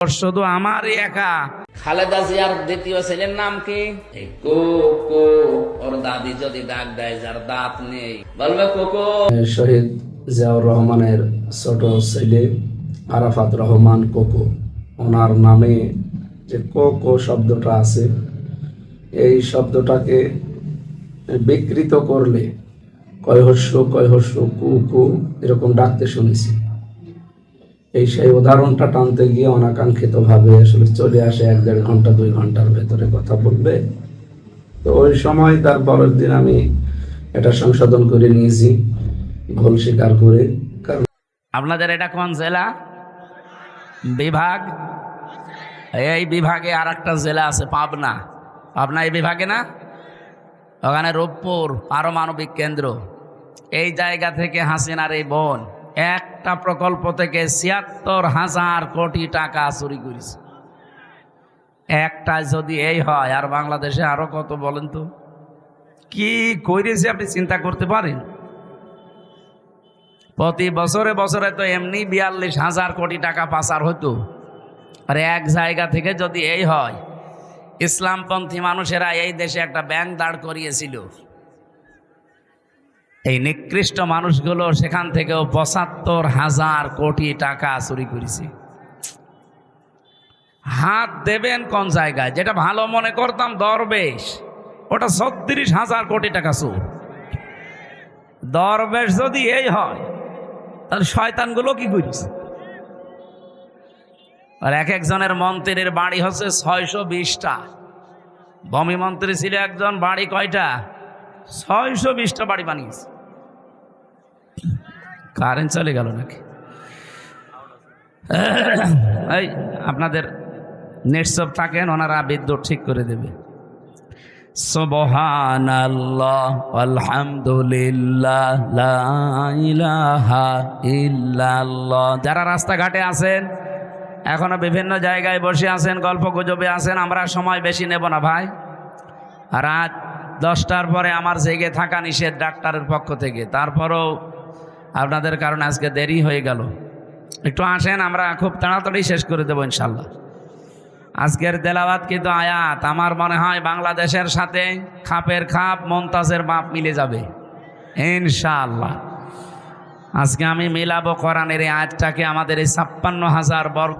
শুধু আমারই একা। খালেদা জিয়ার দ্বিতীয় ছেলের নাম কি? ওর দাদি যদি ডাক দেয় যার দাঁত নেই বলবে কোকো। শহীদ জিয়াউর রহমানের ছোট ছেলে আরাফাত রহমান কোকো, ওনার নামে যে কোকো শব্দটা আছে, এই শব্দটাকে বিকৃত করলে কয়হস্য কু কু এরকম ডাকতে শুনেছি। এই সেই উদাহরণটা টানতে গিয়ে অনাকাঙ্ক্ষিত ভাবে আসলে চলে আসে 1-1.5 ঘন্টা 2 ঘন্টার ভেতরে কথা বলবে। তো ওই সময় তার পরের দিন আমি এটা সংশোধন করে নিয়েছি, ভুল স্বীকার করে। কারণ আপনাদের এটা কোন জেলা বিভাগ? এই বিভাগে আর একটা জেলা আছে পাবনা। পাবনা এই বিভাগে না? ওখানে রূপপুর পারমাণবিক কেন্দ্র। এই জায়গা থেকে হাসিনার এই বোন একটা প্রকল্প থেকে ৭৬,০০০ কোটি টাকা চুরি করেছে। একটা যদি এই হয়, আর বাংলাদেশে আরো কত বলেন তো কি করেছে আপনি চিন্তা করতে পারেন? প্রতি বছরে বছরে তো এমনি ৪২,০০০ কোটি টাকা পাচার হতো। আর এক জায়গা থেকে যদি এই হয়, ইসলামপন্থী মানুষেরা এই দেশে একটা ব্যাংক দাঁড় করিয়েছিল, এই নিকৃষ্ট মানুষগুলো সেখান থেকেও ৭৫,০০০ কোটি টাকা চুরি করেছে। হাত দেবেন কোন জায়গায়? যেটা ভালো মনে করতাম দরবেশ, ওটা ৩৬,০০০ কোটি টাকা চোর। দরবেশ যদি এই হয়, তাহলে শয়তানগুলো কি করেছে? আর এক একজনের মন্ত্রীর বাড়ি হচ্ছে ৬২০টা। ভূমি মন্ত্রী ছিল একজন, বাড়ি কয়টা? ৬২০টা বাড়ি বানিয়েছে। কারেন্ট চলে গেল নাকি? এই আপনাদের নেটসব থাকেন, ওনারা বিদ্যুৎ ঠিক করে দেবে। সুবহানাল্লাহ আলহামদুলিল্লাহ লা ইলাহা ইল্লাল্লাহ। যারা রাস্তাঘাটে আছেন, এখনো বিভিন্ন জায়গায় বসে আছেন, গল্প গুজবে আছেন, আমরা সময় বেশি নেব না ভাই। রাত 10টার পরে আমার জেগে থাকা নিষেধ ডাক্তারের পক্ষ থেকে। তারপরও আপনাদের কারণে আজকে দেরি হয়ে গেল। একটু আসেন, আমরা খুব তাড়াতাড়ি শেষ করে দেবো ইনশাল্লাহ। আজকের তেলাওয়াত কিন্তু আয়াত আমার মনে হয় বাংলাদেশের সাথে খাপের খাপ, মমতাজের বাপ মিলে যাবে ইনশাআল্লাহ। আজকে আমি মিলাবো কোরআনের এই আয়াতটাকে আমাদের এই ৫৬,০০০ বর্গ।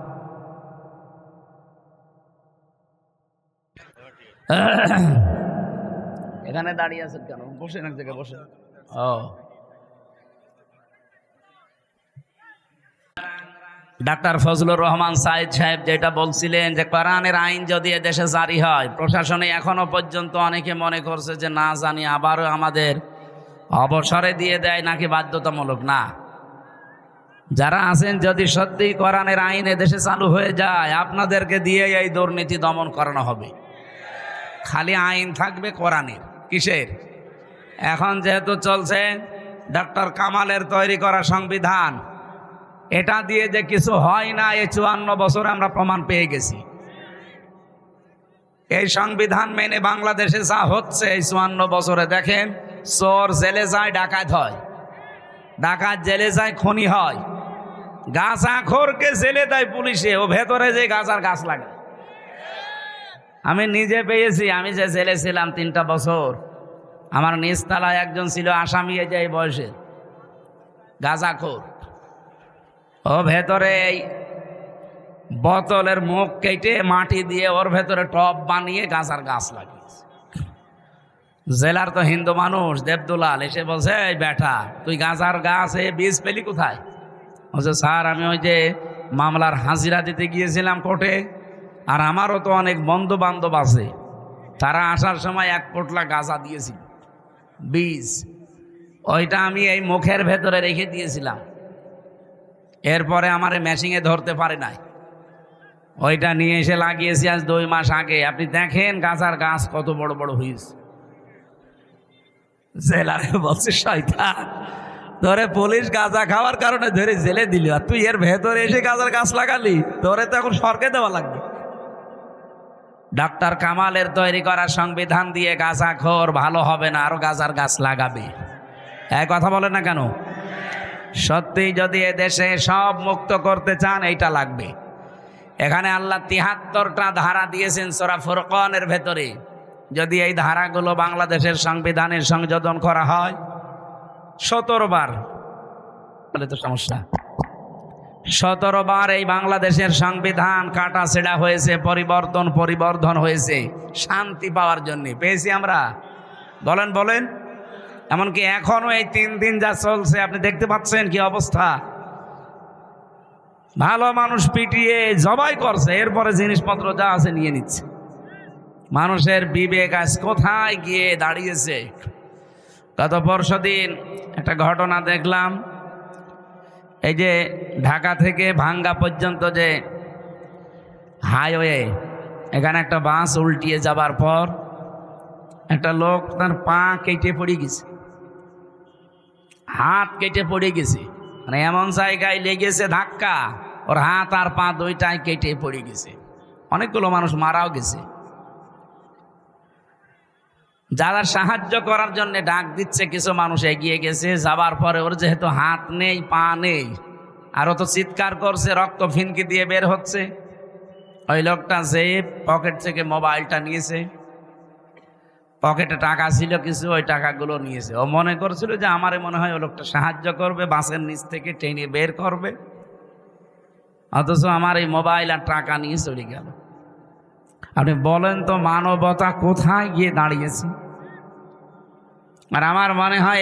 এখানে দাঁড়িয়ে আছেন কেন? বসেন এক জায়গায়, বসেন। ও ডাক্তার ফজলুর রহমান সাইদ সাহেব যেটা বলছিলেন যে কোরআনের আইন যদি এদেশে জারি হয়, প্রশাসনে এখনো পর্যন্ত অনেকে মনে করছে যে না জানি আবারও আমাদের অবসরে দিয়ে দেয় নাকি বাধ্যতামূলক। না, যারা আছেন যদি সত্যি কোরআনের আইন এদেশে চালু হয়ে যায়, আপনাদেরকে দিয়ে এই দুর্নীতি দমন করানো হবে। খালি আইন থাকবে কোরআনের। কিসের? এখন যেহেতু চলছে ডক্টর কামালের তৈরি করা সংবিধান, এটা দিয়ে যে কিছু হয় না এই ৫৪ বছরে আমরা প্রমাণ পেয়ে গেছি। এই সংবিধান মেনে বাংলাদেশে যা হচ্ছে এই ৫৪ বছরে দেখেন, চোর জেলে যায়, ডাকাত হয়, ডাকাত জেলে যায়, খুনি হয়, গাঁজাখোরকে জেলে দেয় পুলিশে, ও ভেতরে যে গাঁজার গাছ লাগে। আমি নিজে পেয়েছি, আমি যে জেলে ছিলাম ৩টা বছর, আমার নিচতলায় একজন ছিল আসামি, এই যে এই বয়সে গাঁজাখোর, ও ভেতরে এই বোতলের মুখ কেটে মাটি দিয়ে ওর ভেতরে টব বানিয়ে গাঁজার গাছ লাগিয়েছে। জেলার তো হিন্দু মানুষ দেবদুলাল এসে বলছে, এই বেটা তুই গাঁজার গাছ এ বীজ পেলি কোথায়? বলছে, স্যার আমি ওই যে মামলার হাজিরা দিতে গিয়েছিলাম কোর্টে, আর আমারও তো অনেক বন্ধু বান্ধব আছে, তারা আসার সময় 1 পোটলা গাঁজা দিয়েছিল বীজ, ওইটা আমি এই মুখের ভেতরে রেখে দিয়েছিলাম। এরপরে আমার মেশিনে ধরতে পারে নাই, ওইটা নিয়ে এসে লাগিয়েছি আজ 2 মাস আগে। আপনি দেখেন গাঁজার গাছ কত বড় বড় হয়েছে। জেলারে বলছে, শয়তান ধরে পুলিশ গাঁজা খাওয়ার কারণে ধরে জেলে দিল, আর তুই এর ভেতরে এসে গাঁজার গাছ লাগালি, তোরে তো এখন সরকে দেওয়া লাগবে। ডক্টর কামালের তৈরি করা সংবিধান দিয়ে গাঁজাখোর ভালো হবে না, আরো গাঁজার গাছ লাগাবে। এই কথা বলেন না কেন? সত্যি যদি এদেশে সব মুক্ত করতে চান এইটা লাগবে। এখানে আল্লাহ ৭৩টা ধারা দিয়েছেন সূরা ফুরকানের ভেতরে। যদি এই ধারাগুলো বাংলাদেশের সংবিধানে সংযোজন করা হয় ১৭ বার, তাহলে তো সমস্যা। ১৭ বার এই বাংলাদেশের সংবিধান কাটা ছেঁড়া হয়েছে, পরিবর্ধন হয়েছে শান্তি পাওয়ার জন্য। পেয়েছি আমরা? বলেন বলেন। এমনকি এখনো এই ৩ দিন যা চলছে আপনি দেখতে পাচ্ছেন কি অবস্থা। ভালো মানুষ পিটিয়ে জবাই করছে, এরপরে জিনিসপত্র যা আছে নিয়ে নিচ্ছে। মানুষের বিবেক আজ কোথায় গিয়ে দাঁড়িয়েছে। গত পরশুদিন একটা ঘটনা দেখলাম, এই যে ঢাকা থেকে ভাঙ্গা পর্যন্ত যে হাইওয়ে, এখানে একটা বাস উল্টিয়ে যাবার পর একটা লোক তার পা কেটে পড়ে গেছে, হাত কেটে পড়ে গেছে। মানে এমন জায়গায় লেগেছে ধাক্কা, ওর হাত আর পা দুইটাই কেটে পড়ে গেছে। অনেকগুলো মানুষ মারাও গেছে। যারা সাহায্য করার জন্য ডাক দিচ্ছে, কিছু মানুষ এগিয়ে গেছে, যাবার পরে ওর যেহেতু হাত নেই পা নেই, আর ও তো চিৎকার করছে, রক্ত ফিনকি দিয়ে বের হচ্ছে। ওই লোকটা যে পকেট থেকে মোবাইলটা নিয়েছে, পকেটে টাকা ছিল কিছু, ওই টাকাগুলো নিয়েছে। ও মনে করছিল যে আমারে মনে হয় ও লোকটা সাহায্য করবে, বাসের নিচ থেকে টেনে বের করবে, অথচ আমার এই মোবাইল আর টাকা নিয়ে চলে গেল। আপনি বলেন তো মানবতা কোথায় গিয়ে দাঁড়িয়েছে? আর আমার মনে হয়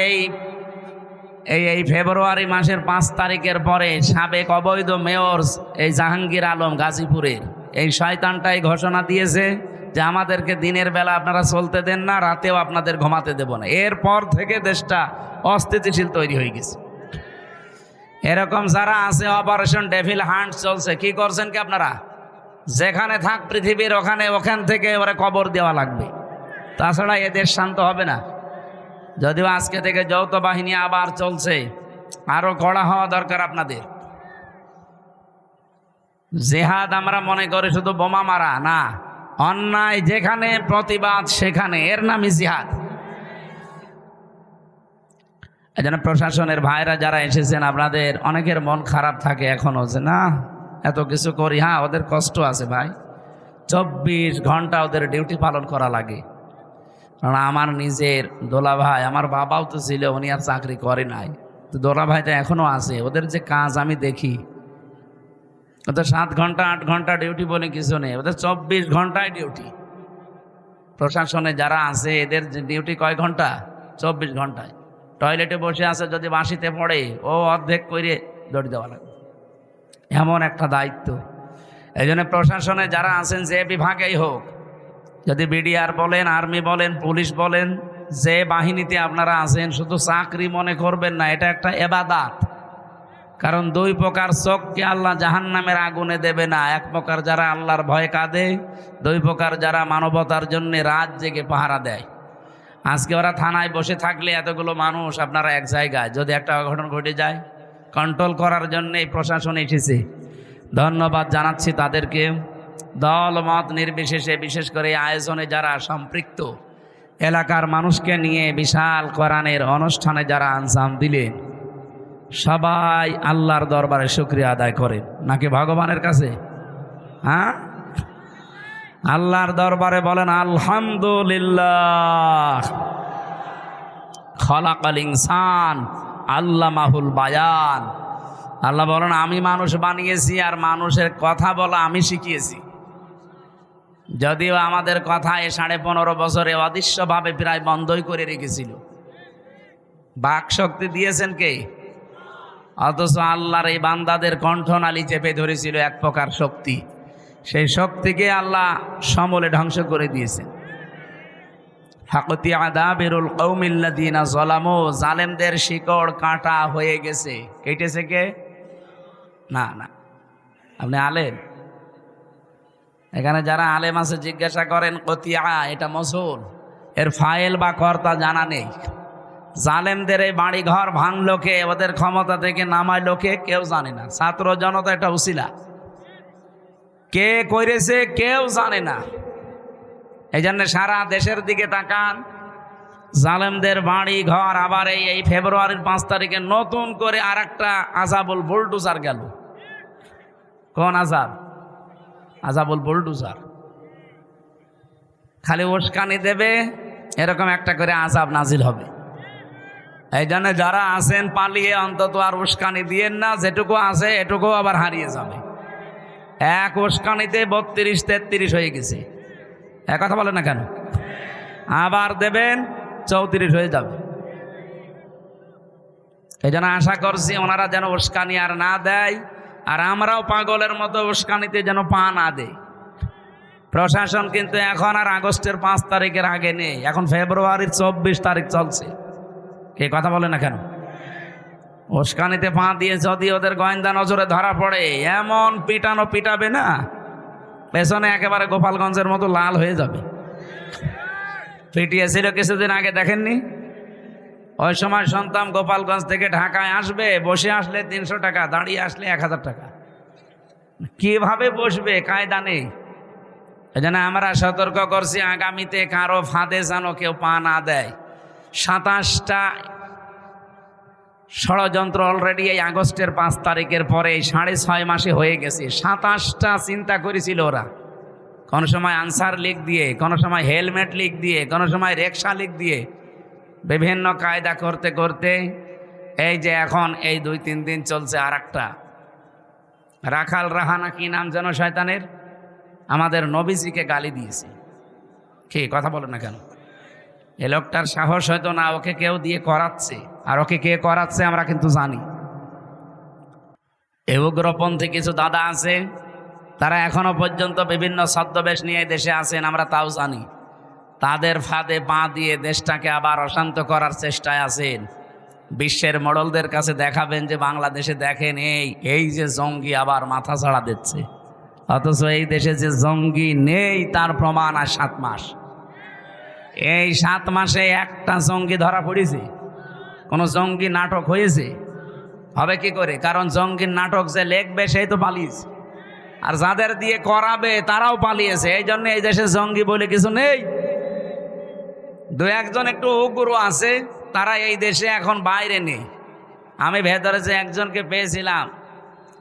এই ফেব্রুয়ারি মাসের ৫ তারিখের পরে সাবেক অবৈধ মেয়র এই জাহাঙ্গীর আলম গাজীপুরের এই শয়তানটাই ঘোষণা দিয়েছে যে আমাদেরকে দিনের বেলা আপনারা চলতে দেন না, রাতেও আপনাদের ঘুমাতে দেব না। এরপর থেকে দেশটা অস্থিতিশীল তৈরি হয়ে গেছে। এরকম যারা আছে, অপারেশন ডেভিল হান্ট চলছে। কি করছেন কি আপনারা? যেখানে থাক পৃথিবীর ওখান থেকে ওরা কবর দেওয়া লাগবে, তাছাড়া এ দেশ শান্ত হবে না। যদিও আজকে থেকে যৌথ বাহিনী আবার চলছে, আরো কড়া হওয়া দরকার আপনাদের। জেহাদ আমরা মনে করি শুধু বোমা মারা না, অন্যায় যেখানে প্রতিবাদ সেখানে, এর নামই জিহাদ। এজন্য প্রশাসনের ভাইরা যারা এসেছেন, আপনাদের অনেকের মন খারাপ থাকে এখনো যে না এত কিছু করি। হ্যাঁ, ওদের কষ্ট আছে ভাই, ২৪ ঘন্টা ওদের ডিউটি পালন করা লাগে। কারণ আমার নিজের দোলা ভাই, আমার বাবাও তো ছিল, উনি আর চাকরি করে নাই, তো দোলা ভাইটা এখনো আছে। ওদের যে কাজ আমি দেখি, ওদের 7 ঘন্টা 8 ঘন্টা ডিউটি বলে কিছু নেই, ওদের 24 ঘন্টায় ডিউটি। প্রশাসনে যারা আছে এদের ডিউটি কয় ঘন্টা? 24 ঘন্টায়। টয়লেটে বসে আছে, যদি বাঁশিতে পড়ে ও অর্ধেক করে দৌড় দেওয়া লাগে, এমন একটা দায়িত্ব। এই জন্য প্রশাসনে যারা আছেন, যে বিভাগেই হোক, যদি বিডিআর বলেন, আর্মি বলেন, পুলিশ বলেন, যে বাহিনীতে আপনারা আছেন, শুধু চাকরি মনে করবেন না, এটা একটা এবাদাত। কারণ 2 প্রকার চোখকে আল্লাহ জাহান্নামের আগুনে দেবে না। 1 প্রকার যারা আল্লাহর ভয়ে কাঁদে, 2 প্রকার যারা মানবতার জন্য রাত জেগে পাহারা দেয়। আজকে ওরা থানায় বসে থাকলে এতগুলো মানুষ আপনারা এক জায়গায়, যদি একটা অঘটন ঘটে যায়, কন্ট্রোল করার জন্য এই প্রশাসন এসেছে। ধন্যবাদ জানাচ্ছি তাদেরকে। দল মত নির্বিশেষে, বিশেষ করে আয়োজনে যারা সম্পৃক্ত, এলাকার মানুষকে নিয়ে বিশাল কোরআনের অনুষ্ঠানে যারা আঞ্জাম দিলেন, সবাই আল্লাহর দরবারে শুকরিয়া আদায় করেন নাকি ভগবানের কাছে? হ্যাঁ, আল্লাহর দরবারে বলেন আলহামদুলিল্লাহ। খলাকাল ইনসান আল্লামাহুল বায়ান। আল্লাহ বলেন আমি মানুষ বানিয়েছি আর মানুষের কথা বলা আমি শিখিয়েছি। যদিও আমাদের কথা এ 15.5 বছরে অদৃশ্যভাবে প্রায় বন্ধই করে রেখেছিল। বাক শক্তি দিয়েছেন কে? অথচ আল্লাহর এই বান্দাদের কণ্ঠনালী চেপে ধরেছিল এক প্রকার শক্তি। সেই শক্তিকে আল্লাহ সমূলে ধ্বংস করে দিয়েছেন। ফাকতি আদাবিরুল কওমিল্লাযিনা যালামু, জালেমদের শিকড় কাটা হয়ে গেছে। কেটেছে কে? না না, আপনি আলেম, এখানে যারা আলেম আছে জিজ্ঞাসা করেন কতিয়া, এটা মসুল, এর ফাইল বা কর্তা জানা নেই। জালেমদের এই বাড়ি ঘর ভাঙলো কে, ওদের ক্ষমতা থেকে নামাইলো কে, কেউ জানে না। ছাত্র জনতা এটা উসিলা, কে করেছে কেউ জানে না। এই জন্য সারা দেশের দিকে তাকান, জালেমদের বাড়ি ঘর। আবার এই ফেব্রুয়ারির 5 তারিখে নতুন করে আর একটা আযাবুল বুলডোজার গেল। কোন আযাব? আজাবুল বুলডুজার। খালি উস্কানি দেবে, এরকম একটা করে আজাব নাজিল হবে। এই জন্য যারা আছেন পালিয়ে অন্তত আর উস্কানি দিয়েন না, যেটুকু আছে এটুকু আবার হারিয়ে যাবে। এক উস্কানিতে 32-33 হয়ে গেছে, এক কথা বলে না কেন? আবার দেবেন 34 হয়ে যাবে। এই জন্য আশা করছি ওনারা যেন উস্কানি আর না দেয়, আর আমরাও পাগলের মতো উস্কানিতে যেন পা না দেয়। প্রশাসন কিন্তু এখন আর আগস্টের 5 তারিখের আগে নেই, এখন ফেব্রুয়ারির 24 তারিখ চলছে। কে কথা বলে না কেন? উস্কানিতে পা দিয়ে যদি ওদের গোয়েন্দা নজরে ধরা পড়ে, এমন পিটানো পিটাবে না, পেছনে একেবারে গোপালগঞ্জের মতো লাল হয়ে যাবে। পিটিয়েছিল কিছুদিন আগে, দেখেননি? ওই সময় শুনতাম গোপালগঞ্জ থেকে ঢাকায় আসবে, বসে আসলে 300 টাকা, দাঁড়িয়ে আসলে 1000 টাকা। কিভাবে বসবে কায়দা নেই। এই জন্য আমরা সতর্ক করছি, আগামীতে কারো ফাঁদে যেন কেউ পা না দেয়। 27টা ষড়যন্ত্র অলরেডি এই আগস্টের 5 তারিখের পরে 6.5 মাসে হয়ে গেছে। 27টা চিন্তা করেছিল ওরা, কোনো সময় আনসার লিগ দিয়ে, কোনো সময় হেলমেট লিগ দিয়ে, কোনো সময় রিকশা লিগ দিয়ে, বিভিন্ন কায়দা করতে করতে এই যে এখন এই 2-3 দিন চলছে আর একটা রাখাল রাহানা, কি নাম যেন শয়তানের, আমাদের নবীজিকে গালি দিয়েছে। কি কথা বলে না কেন? এ লোকটার সাহস হয়তো না, ওকে কেউ দিয়ে করাচ্ছে, আর ওকে কে করাচ্ছে আমরা কিন্তু জানি। এই উগ্রপন্থী কিছু দাদা আছে, তারা এখনো পর্যন্ত বিভিন্ন ছদ্মবেশ নিয়ে দেশে আছেন, আমরা তাও জানি। তাদের ফাঁদে পা দিয়ে দেশটাকে আবার অশান্ত করার চেষ্টায় আছেন। বিশ্বের মোড়লদের কাছে দেখাবেন যে বাংলাদেশে দেখেন এই যে জঙ্গি আবার মাথা ছাড়া দিচ্ছে, অথচ এই দেশে যে জঙ্গি নেই তার প্রমাণ আর 7 মাস। এই 7 মাসে একটা জঙ্গি ধরা পড়েছে? কোনো জঙ্গি নাটক হয়েছে? হবে কি করে? কারণ জঙ্গির নাটক যে লেখবে সেই তো পালিয়েছে, আর যাদের দিয়ে করাবে তারাও পালিয়েছে। এই জন্য এই দেশে জঙ্গি বলে কিছু নেই। 2-1 জন একটু উগ্র আছে, তারা এই দেশে এখন বাইরে নেই। আমি ভেতরে যে একজনকে পেয়েছিলাম,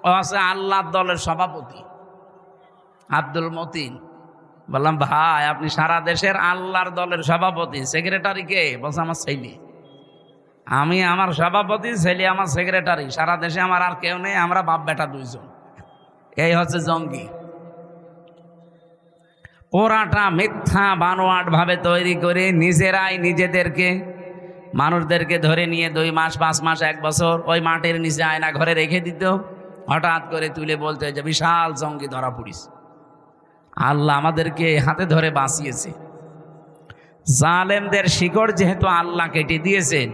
ও আছে আল্লাহর দলের সভাপতি আব্দুল মতিন। বললাম, ভাই আপনি সারা দেশের আল্লাহর দলের সভাপতি, সেক্রেটারি কে? বলছে, আমার ছেলে। আমি আমার সভাপতি, ছেলে আমার সেক্রেটারি, সারা দেশে আমার আর কেউ নেই, আমরা বাপ বেটা 2 জন। এই হচ্ছে জঙ্গি। ওরাটা মিথ্যা বানোয়াট ভাবে তৈরি করে নিজেরাই নিজেদেরকে, মানুষদেরকে ধরে নিয়ে 2 মাস 5 মাস 1 বছর ওই মাটির নিচে আয়না ঘরে রেখে দিত, হঠাৎ করে তুলে বলতে যে বিশাল জঙ্গি ধরা পড়িস। আল্লাহ আমাদেরকে হাতে ধরে বাঁচিয়েছে। জালেমদের শিকড় যেহেতু আল্লাহ কেটে দিয়েছেন,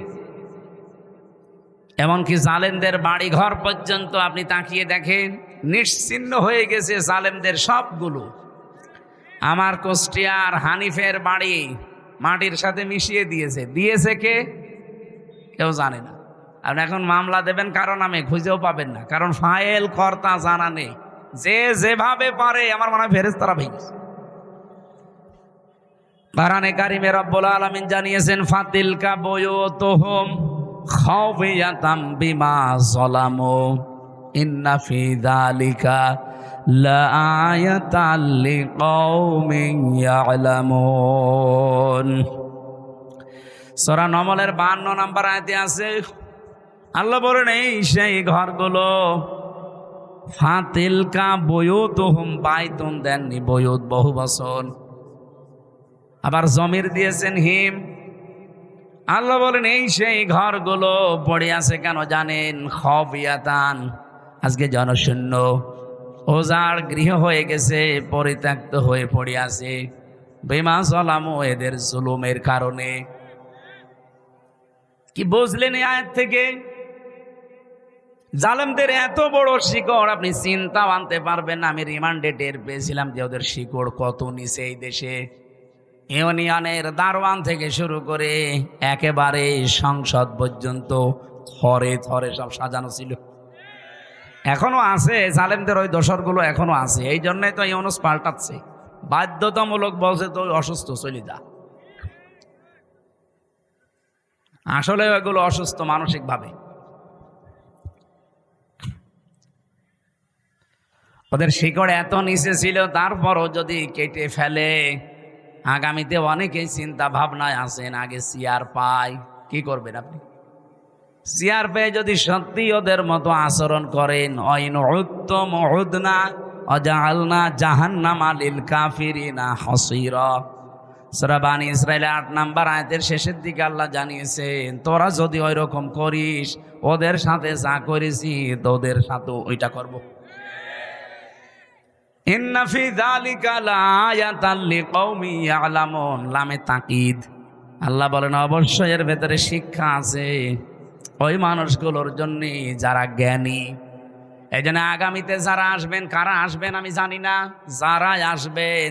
এমনকি জালেমদের বাড়ি ঘর পর্যন্ত আপনি তাকিয়ে দেখেন নিশ্চিহ্ন হয়ে গেছে জালেমদের সবগুলো। আমার কুষ্টিয়ার হানিফের বাড়ি মাটির সাথে মিশিয়ে দিয়েছে কে? কেউ জানে না। আপনি এখন মামলা দেবেন কারণ আমি খুঁজেও পাবেন না, কারণ ফাইল কর্তা জানা নেই। যে যেভাবে পারে, আমার মনে হয় ফেরেশতারা ভেঙেছে। কোরআনে কারিমে রব্বুল আলামিন জানিয়েছেন, ফাতিলকা বুয়ুতুহুম খাওফিয়াতাম বিমা যালামু ইন্না ফি যালিকা লাআয়াতাল লিকাওমিন ইয়ালামুন। সূরা নমলের 52 নম্বর আয়াতে আছে, আল্লাহ বলেন এই সেই ঘরগুলো, ফাতিলকা বুয়ুতুহুম, বাইতুন দেননি, বুয়ুত বহু বচন, আবার জমির দিয়েছেন হিম। আল্লাহ বলেন এই সেই ঘরগুলো পড়ে আছে কেন জানেন? খাওফিয়াতান, আজকে জনশূন্য, ওজাড় গৃহ হয়ে গেছে, পরিত্যক্ত হয়ে পড়ে আছে, বিমা যালামু, এদের জুলুমের কারণে। কি বুঝলেন এই আয়াত থেকে? জালেমদের এত বড় শিকড় আপনি চিন্তাও আনতে পারবেন না। আমি রিমান্ডে টের পেয়েছিলাম যে ওদের শিকড় কত নিচে। এই দেশে ইউনিয়নের দারোয়ান থেকে শুরু করে একেবারে সংসদ পর্যন্ত থরে থরে সব সাজানো ছিল। এখনো আছে জালেমদের ওই দোসরগুলো, এখনো আছে। এই জন্যই তো ইউনুস পাল্টাচ্ছে, বাধ্যতামূলক বলছে তো অসুস্থ চলে যা। আসলে ওইগুলো অসুস্থ মানসিকভাবে। ওদের শিকড় এত নিচে ছিল, তারপরও যদি কেটে ফেলে, আগামীতে অনেকেই চিন্তা ভাবনায় আছেন আগে চেয়ার পায়, কি করবেন আপনি? চেয়ার পেয়ে যদি সত্যি ওদের মতো আচরণ করেন, অইন উত্তম উদনা অজালনা জাহান্নামা লিল কাফিরিনা হাসীরা। সূরা বানী ইসরাঈল ৮ নম্বর আয়াতের শেষের দিকে আল্লাহ জানিয়েছেন, তোরা যদি ওই রকম করিস, ওদের সাথে যা করেছি তোদের সাথে ওইটা করব। ইন্না ফি যালিকা লাআয়াতাল লিকাউমি ইয়ালামুন, লামে তাকিদ। আল্লাহ বলেন অবশ্যই এর ভেতরে শিক্ষা আছে ওই মানুষগুলোর জন্য যারা জ্ঞানী। এই জন্য আগামীতে যারা আসবেন, কারা আসবেন আমি জানি না, যারা আসবেন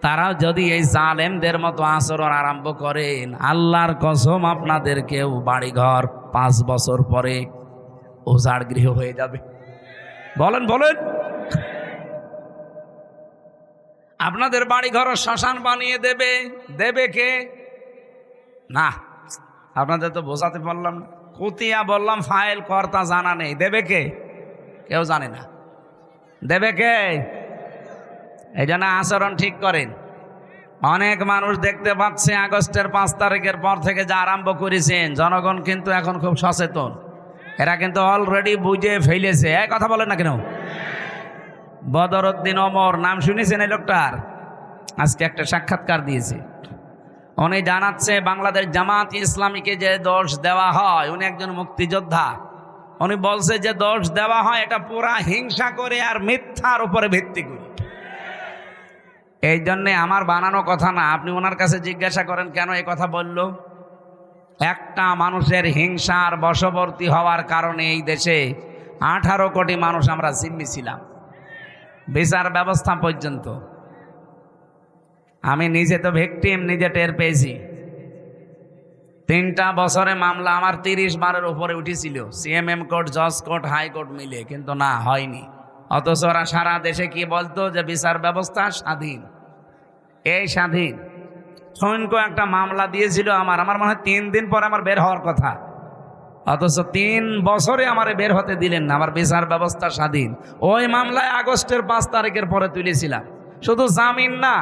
তারা যদি এই জালেমদের মতো আচরণ আরম্ভ করেন, আল্লাহর কসম আপনাদেরকেও বাড়িঘর 5 বছর পরে উজাড় গৃহ হয়ে যাবে। বলেন বলেন, আপনাদের বাড়িঘর শ্মশান বানিয়ে দেবে। দেবে কে? না, আপনাদের তো বোঝাতে পারলাম না। কুতিয়া বললাম, ফাইল কর্তা জানা নেই। দেবে কে? কেউ জানে না। দেবে কে? এই জন্য আচরণ ঠিক করেন। অনেক মানুষ দেখতে পাচ্ছে আগস্টের 5 তারিখের পর থেকে যা আরম্ভ করেছেন, জনগণ কিন্তু এখন খুব সচেতন। এরা কিন্তু অলরেডি বুঝে ফেলেছে। এই কথা বলেন না কেন? বদরউদ্দিন ওমর নাম শুনেছেন এই লোকটার? আজকে একটা সাক্ষাৎকার দিয়েছে। উনি জানাচ্ছে বাংলাদেশ জামাত ইসলামীকে যে দোষ দেওয়া হয়, উনি একজন মুক্তিযোদ্ধা। উনি বলছে যে দোষ দেওয়া হয় এটা পুরা হিংসা করে আর মিথ্যার উপরে ভিত্তি করে। এই জন্যে আমার বানানো কথা না, আপনি ওনার কাছে জিজ্ঞাসা করেন কেন এই কথা বলল। একটা মানুষের হিংসার বশবর্তী হওয়ার কারণে এই দেশে 18 কোটি মানুষ আমরা জিম্মি ছিলাম, বিচার ব্যবস্থা পর্যন্ত। আমি নিজে তো ভিকটিম, নিজে টের পেয়েছি। 3টা বছরে মামলা আমার 30 বারের উপরে উঠেছিল, সিএমএম কোর্ট, জজ কোর্ট, হাইকোর্ট মিলে, কিন্তু না হয়নি। অথচ ওরা সারা দেশে কি বলতো যে বিচার ব্যবস্থা স্বাধীন। এই স্বাধীন সৈনকে একটা মামলা দিয়েছিল আমার মনে হয় 3 দিন পরে আমার বের হওয়ার কথা, অথচ 3 বছরে আমার বের হতে দিলেন না। আমার বিচার ব্যবস্থা স্বাধীন। ওই মামলায় আগস্টের 5 তারিখের পরে তুলেছিলাম, শুধু জামিন না,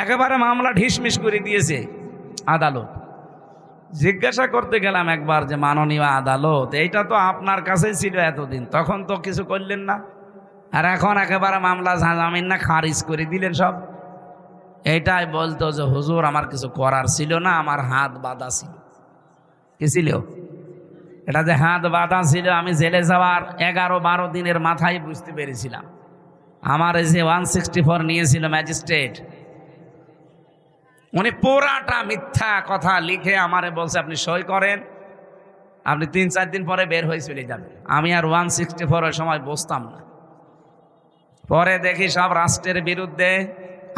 একেবারে মামলা ঢিসমিস করে দিয়েছে আদালত। জিজ্ঞাসা করতে গেলাম একবার যে মাননীয় আদালত, এইটা তো আপনার কাছেই ছিল এতদিন, তখন তো কিছু করলেন না, আর এখন একেবারে মামলা জামিন না খারিজ করে দিলেন সব। এইটাই বলতো যে হুজুর আমার কিছু করার ছিল না, আমার হাত বাঁধা ছিল। কি ছিল এটা? যে হাত বাঁধা ছিল, আমি জেলে যাওয়ার 11-12 দিনের মাথায় বুঝতে পেরেছিলাম। আমার এই যে 164 নিয়েছিল ম্যাজিস্ট্রেট, উনি পুরাটা মিথ্যা কথা লিখে আমারে বলছে আপনি সই করেন, আপনি 3-4 দিন পরে বের হয়ে চলে যাবেন। আমি আর 164 সময় বসতাম না। পরে দেখি সব রাষ্ট্রের বিরুদ্ধে,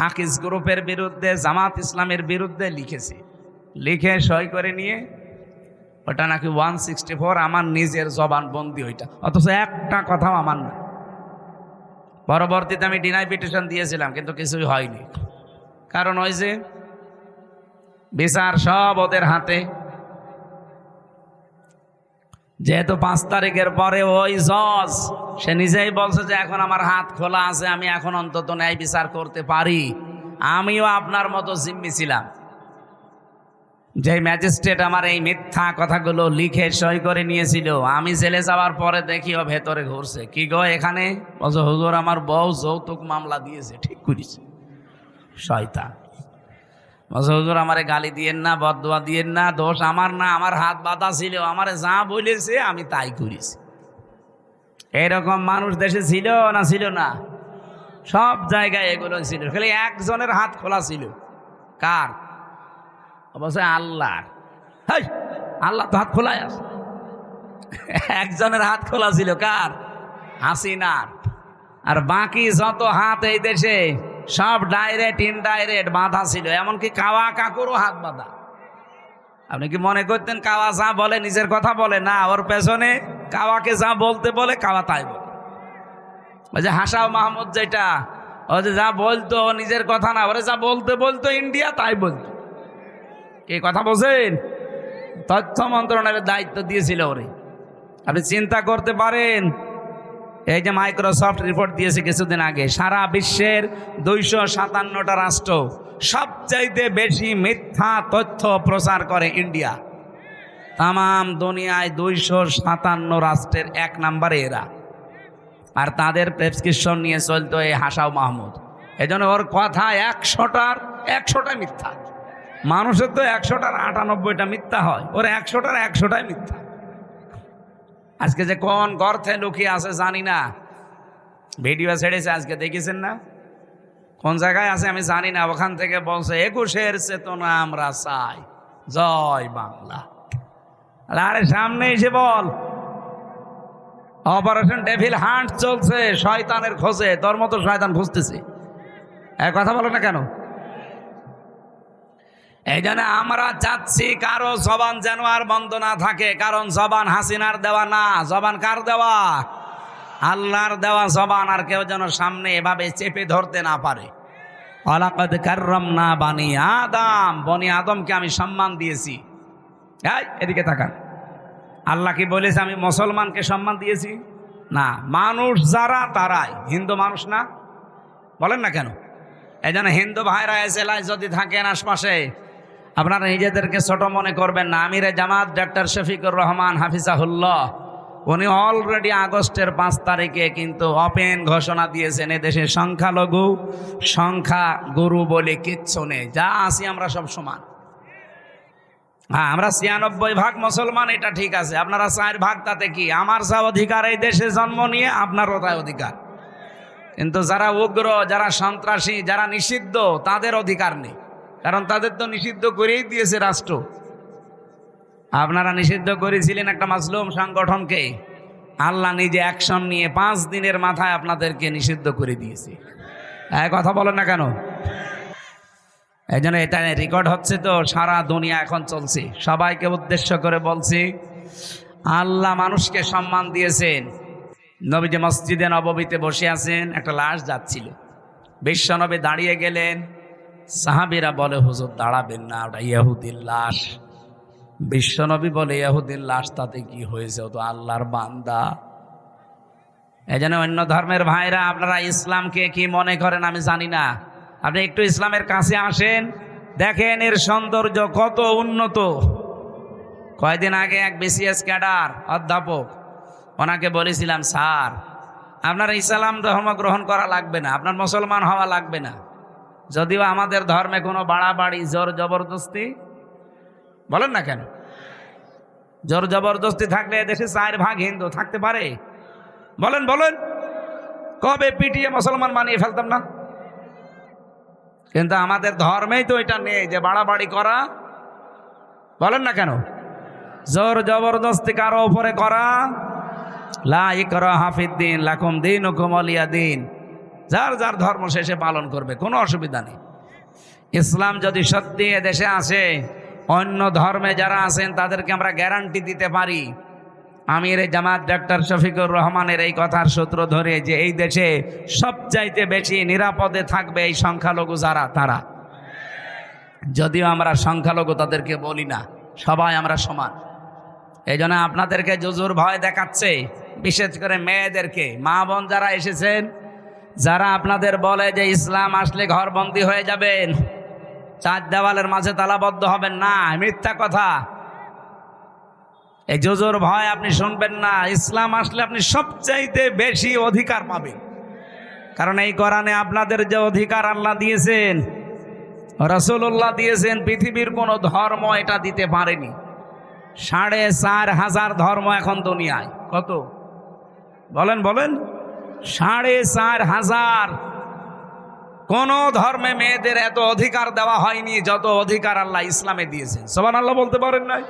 আকিজ গ্রুপের বিরুদ্ধে, জামাত ইসলামের বিরুদ্ধে লিখেছি, লিখে সই করে নিয়ে ওটা নাকি 164 আমার নিজের জবানবন্দি ওইটা, অথচ একটা কথাও আমার না। পরবর্তীতে আমি ডিনাই পিটিশন দিয়েছিলাম, কিন্তু কিছুই হয়নি। কারণ ওই যে বিচার সব ওদের হাতে। যেহেতু 5 তারিখের পরে ওই জজ সে নিজেই বলছে যে এখন আমার হাত খোলা আছে, আমি এখন অন্তত ন্যায় বিচার করতে পারি। আমিও আপনার মতো জিম্মি ছিলাম। যে ম্যাজিস্ট্রেট আমার এই মিথ্যা কথাগুলো লিখে সই করে নিয়েছিল, আমি জেলে যাওয়ার পরে দেখি ও ভেতরে ঘুরছে। কি গো এখানে? বলছে হুজুর আমার বউ যৌতুক মামলা দিয়েছে। ঠিক করিস শয়তান। বলছে হুজুর আমারে গালি দিয়েন না, বদদোয়া দিয়েন না, দোষ আমার না, আমার হাত বাঁধা ছিল, আমারে যা বলেছে আমি তাই করেছি। এরকম মানুষ দেশে ছিল না? ছিল না? সব জায়গায় এগুলো ছিল, খালি একজনের হাত খোলা ছিল। কার? বলছে আল্লাহর। হেই, আল্লাহ তো হাত খোলাই আছে। একজনের হাত খোলা ছিল। কার? হাসিনার। আর বাকি যত হাত এই দেশে সব ডাইরেক্ট ইনডাইরেক্ট বাঁধা ছিল, এমনকি কাওয়া কাকুরও হাত বাঁধা। আপনি কি মনে করতেন কাওয়া যা বলে নিজের কথা বলে? না, ওর পেছনে কাওয়াকে যা বলতে বলে কাওয়া তাই বলে। ওই যে হাসাও মাহমুদ, যেটা ও যে যা বলতো নিজের কথা না, ওরে যা বলতে বলতো ইন্ডিয়া তাই বলতো। এই কথা বোঝেন? তথ্য মন্ত্রণালয়ের দায়িত্ব দিয়েছিল ওরে। আপনি চিন্তা করতে পারেন এই যে মাইক্রোসফট রিপোর্ট দিয়েছে কিছুদিন আগে, সারা বিশ্বের 257টা রাষ্ট্র সবচাইতে বেশি মিথ্যা তথ্য প্রচার করে ইন্ডিয়া। তাম দুনিয়ায় 257 রাষ্ট্রের 1 নম্বরে এরা, আর তাদের প্রেসক্রিপশন নিয়ে চলতো এই হাসাও মাহমুদ। এই জন্য ওর কথা 100টাই মিথ্যা। মানুষের তো 100টার 98টা মিথ্যা হয়, ওর 100টার 100টাই মিথ্যা। আজকে যে কোন গর্তে লুকিয়ে আছে জানি না, ভিডিও ছেড়েছে আজকে, দেখেছেন না? কোন জায়গায় আছে আমি জানি না, ওখান থেকে বলছে 21-এর চেতনা আমরা চাই, জয় বাংলা। আরে সামনে এসে বল, অপারেশন ডেভিল হান্ট চলছে, শয়তানের খোঁজে, তোর মতো শয়তান খুঁজতেছে। কথা বলো না কেন? এই জন্য আমরা চাচ্ছি কারো জবান যেন আর বন্ধ না থাকে, কারণ জবান হাসিনার দেওয়া না, জবান কার দেওয়া? আল্লাহর দেওয়া জবান। আর কেউ যেন সামনে এভাবে চেপে ধরতে না পারে। ওয়ালাকাদ কাররামনা বানি আদম, বনি আদমকে আমি সম্মান দিয়েছি। এদিকে তাকান, আল্লাহ কি বলেছে আমি মুসলমানকে সম্মান দিয়েছি? না, মানুষ যারা তারাই, হিন্দু মানুষ না, বলেন না কেন? এই জন্য হিন্দু ভাইরা এলাকায় যদি থাকেন আশপাশে, আপনারা নিজেদেরকে ছোট মনে করবেন না। আমিরে জামাত ডক্টর শফিকুর রহমান হাফিজাহুল্লাহ, উনি অলরেডি আগস্টের 5 তারিখে কিন্তু ওপেন ঘোষণা দিয়েছেন, এদেশে সংখ্যালঘু সংখ্যা গুরু বলে কিচ্ছু নেই, যা আছি আমরা সব সমান। হ্যাঁ, আমরা 96% মুসলমান, এটা ঠিক আছে। আপনারা 4 তাতে কি? আমার যা অধিকার এই দেশে জন্ম নিয়ে, আপনারও তাই অধিকার। কিন্তু যারা উগ্র, যারা সন্ত্রাসী, যারা নিষিদ্ধ, তাদের অধিকার নেই, কারণ তাদের তো নিষিদ্ধ করেই দিয়েছে রাষ্ট্র। আপনারা নিষিদ্ধ করেছিলেন একটা মাজলুম সংগঠনকে, আল্লাহ নিজে অ্যাকশন নিয়ে 5 দিনের মাথায় আপনাদেরকে নিষিদ্ধ করে দিয়েছে। কথা বলেন না কেন? এই জন্য এটা রেকর্ড হচ্ছে তো, সারা দুনিয়া এখন চলছে। সবাইকে উদ্দেশ্য করে বলছি, আল্লাহ মানুষকে সম্মান দিয়েছেন। নবী যে মসজিদে নববীতে বসে আছেন, একটা লাশ যাচ্ছিল, বিশ্বনবী দাঁড়িয়ে গেলেন, সাহাবীরা বলে হুজুর দাঁড়াবেন না, ওটা ইহুদির লাশ। বিশ্বনবী বলে ইহুদির লাশ, তাতে কি হয়েছে, ও তো আল্লাহর বান্দা। এই জন্য অন্য ধর্মের ভাইরা, আপনারা ইসলামকে কি মনে করেন আমি জানি না, আপনি একটু ইসলামের কাছে আসেন, দেখেন এর সৌন্দর্য কত উন্নত। কয়েকদিন আগে এক BCS ক্যাডার অধ্যাপক, ওনাকে বলেছিলাম, স্যার আপনার ইসলাম ধর্ম গ্রহণ করা লাগবে না, আপনার মুসলমান হওয়া লাগবে না, যদিও আমাদের ধর্মে কোনো বাড়াবাড়ি জোর জবরদস্তি, বলেন না কেন? জোর জবরদস্তি থাকলে দেশে 4 হিন্দু থাকতে পারে? বলেন বলেন, কবে পিটিয়ে মুসলমান বানিয়ে ফেলতাম না? কিন্তু আমাদের ধর্মেই তো এটা নেই যে বাড়াবাড়ি করা, বলেন না কেন? জোর জবরদস্তি কারো উপরে করা, লা ইকরাহা ফিদ্দীন লাকুম দীনুকুম ওয়ালিয়া দীন, যার যার ধর্ম শেষে পালন করবে, কোনো অসুবিধা নেই। ইসলাম যদি সত্যি দেশে আসে, অন্য ধর্মে যারা আছেন তাদেরকে আমরা গ্যারান্টি দিতে পারি, আমিরে জামাত ডক্টর শফিকুর রহমানের এই কথার সূত্র ধরে, যে এই দেশে সবচাইতে বেশি নিরাপদে থাকবে এই সংখ্যালঘু যারা, তারা। যদিও আমরা সংখ্যালঘু তাদেরকে বলি না, সবাই আমরা সমান। এই জন্য আপনাদেরকে জুজুর ভয় দেখাচ্ছে, বিশেষ করে মেয়েদেরকে। মা বোন যারা এসেছেন, যারা আপনাদের বলে যে ইসলাম আসলে ঘরবন্দি হয়ে যাবেন, 4 দেওয়ালের মাঝে তালাবদ্ধ হবেন না, মিথ্যা কথা। এই জুজুর ভয় আপনি শুনবেন না। ইসলাম আসলে আপনি সবচাইতে বেশি অধিকার পাবেন, কারণ এই কোরআনে আপনাদের যে অধিকার আল্লাহ দিয়েছেন, রাসূলুল্লাহ দিয়েছেন, পৃথিবীর কোনো ধর্ম এটা দিতে পারেনি। 4,500 ধর্ম এখন দুনিয়ায়। কত বলেন বলেন? 4,500। কোন ধর্মে মেয়েদের এত অধিকার দেওয়া হয়নি যত অধিকার আল্লাহ ইসলামে দিয়েছেন। সুবহানাল্লাহ বলতে পারেন নাই?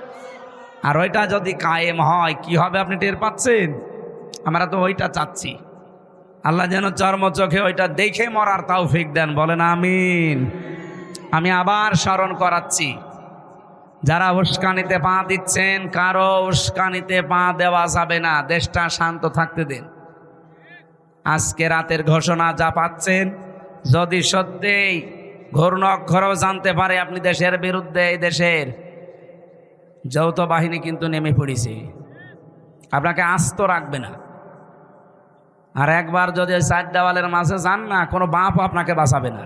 আর ওইটা যদি কায়েম হয় কি হবে আপনি টের পাচ্ছেন? আমরা তো ওইটা চাচ্ছি। আল্লাহ যেন চর্ম চোখে ওইটা দেখে মরার তৌফিক দেন, বলেন আমিন। আমি আবার স্মরণ করাচ্ছি, যারা উস্কানিতে পা দিচ্ছেন, কারো উস্কানিতে পা দেওয়া যাবে না। দেশটা শান্ত থাকতে দিন। আজকে রাতের ঘোষণা যা পাচ্ছেন, যদি সত্যিই ঘূর্ণ অক্ষরও জানতে পারে আপনি দেশের বিরুদ্ধে, এই দেশের যৌথ বাহিনী কিন্তু নেমে পড়েছে, আপনাকে আস্ত রাখবে না। আর একবার যদি ওই 4 দেওয়ালের মাঝে যান না, কোনো বাপ আপনাকে বাঁচাবে না।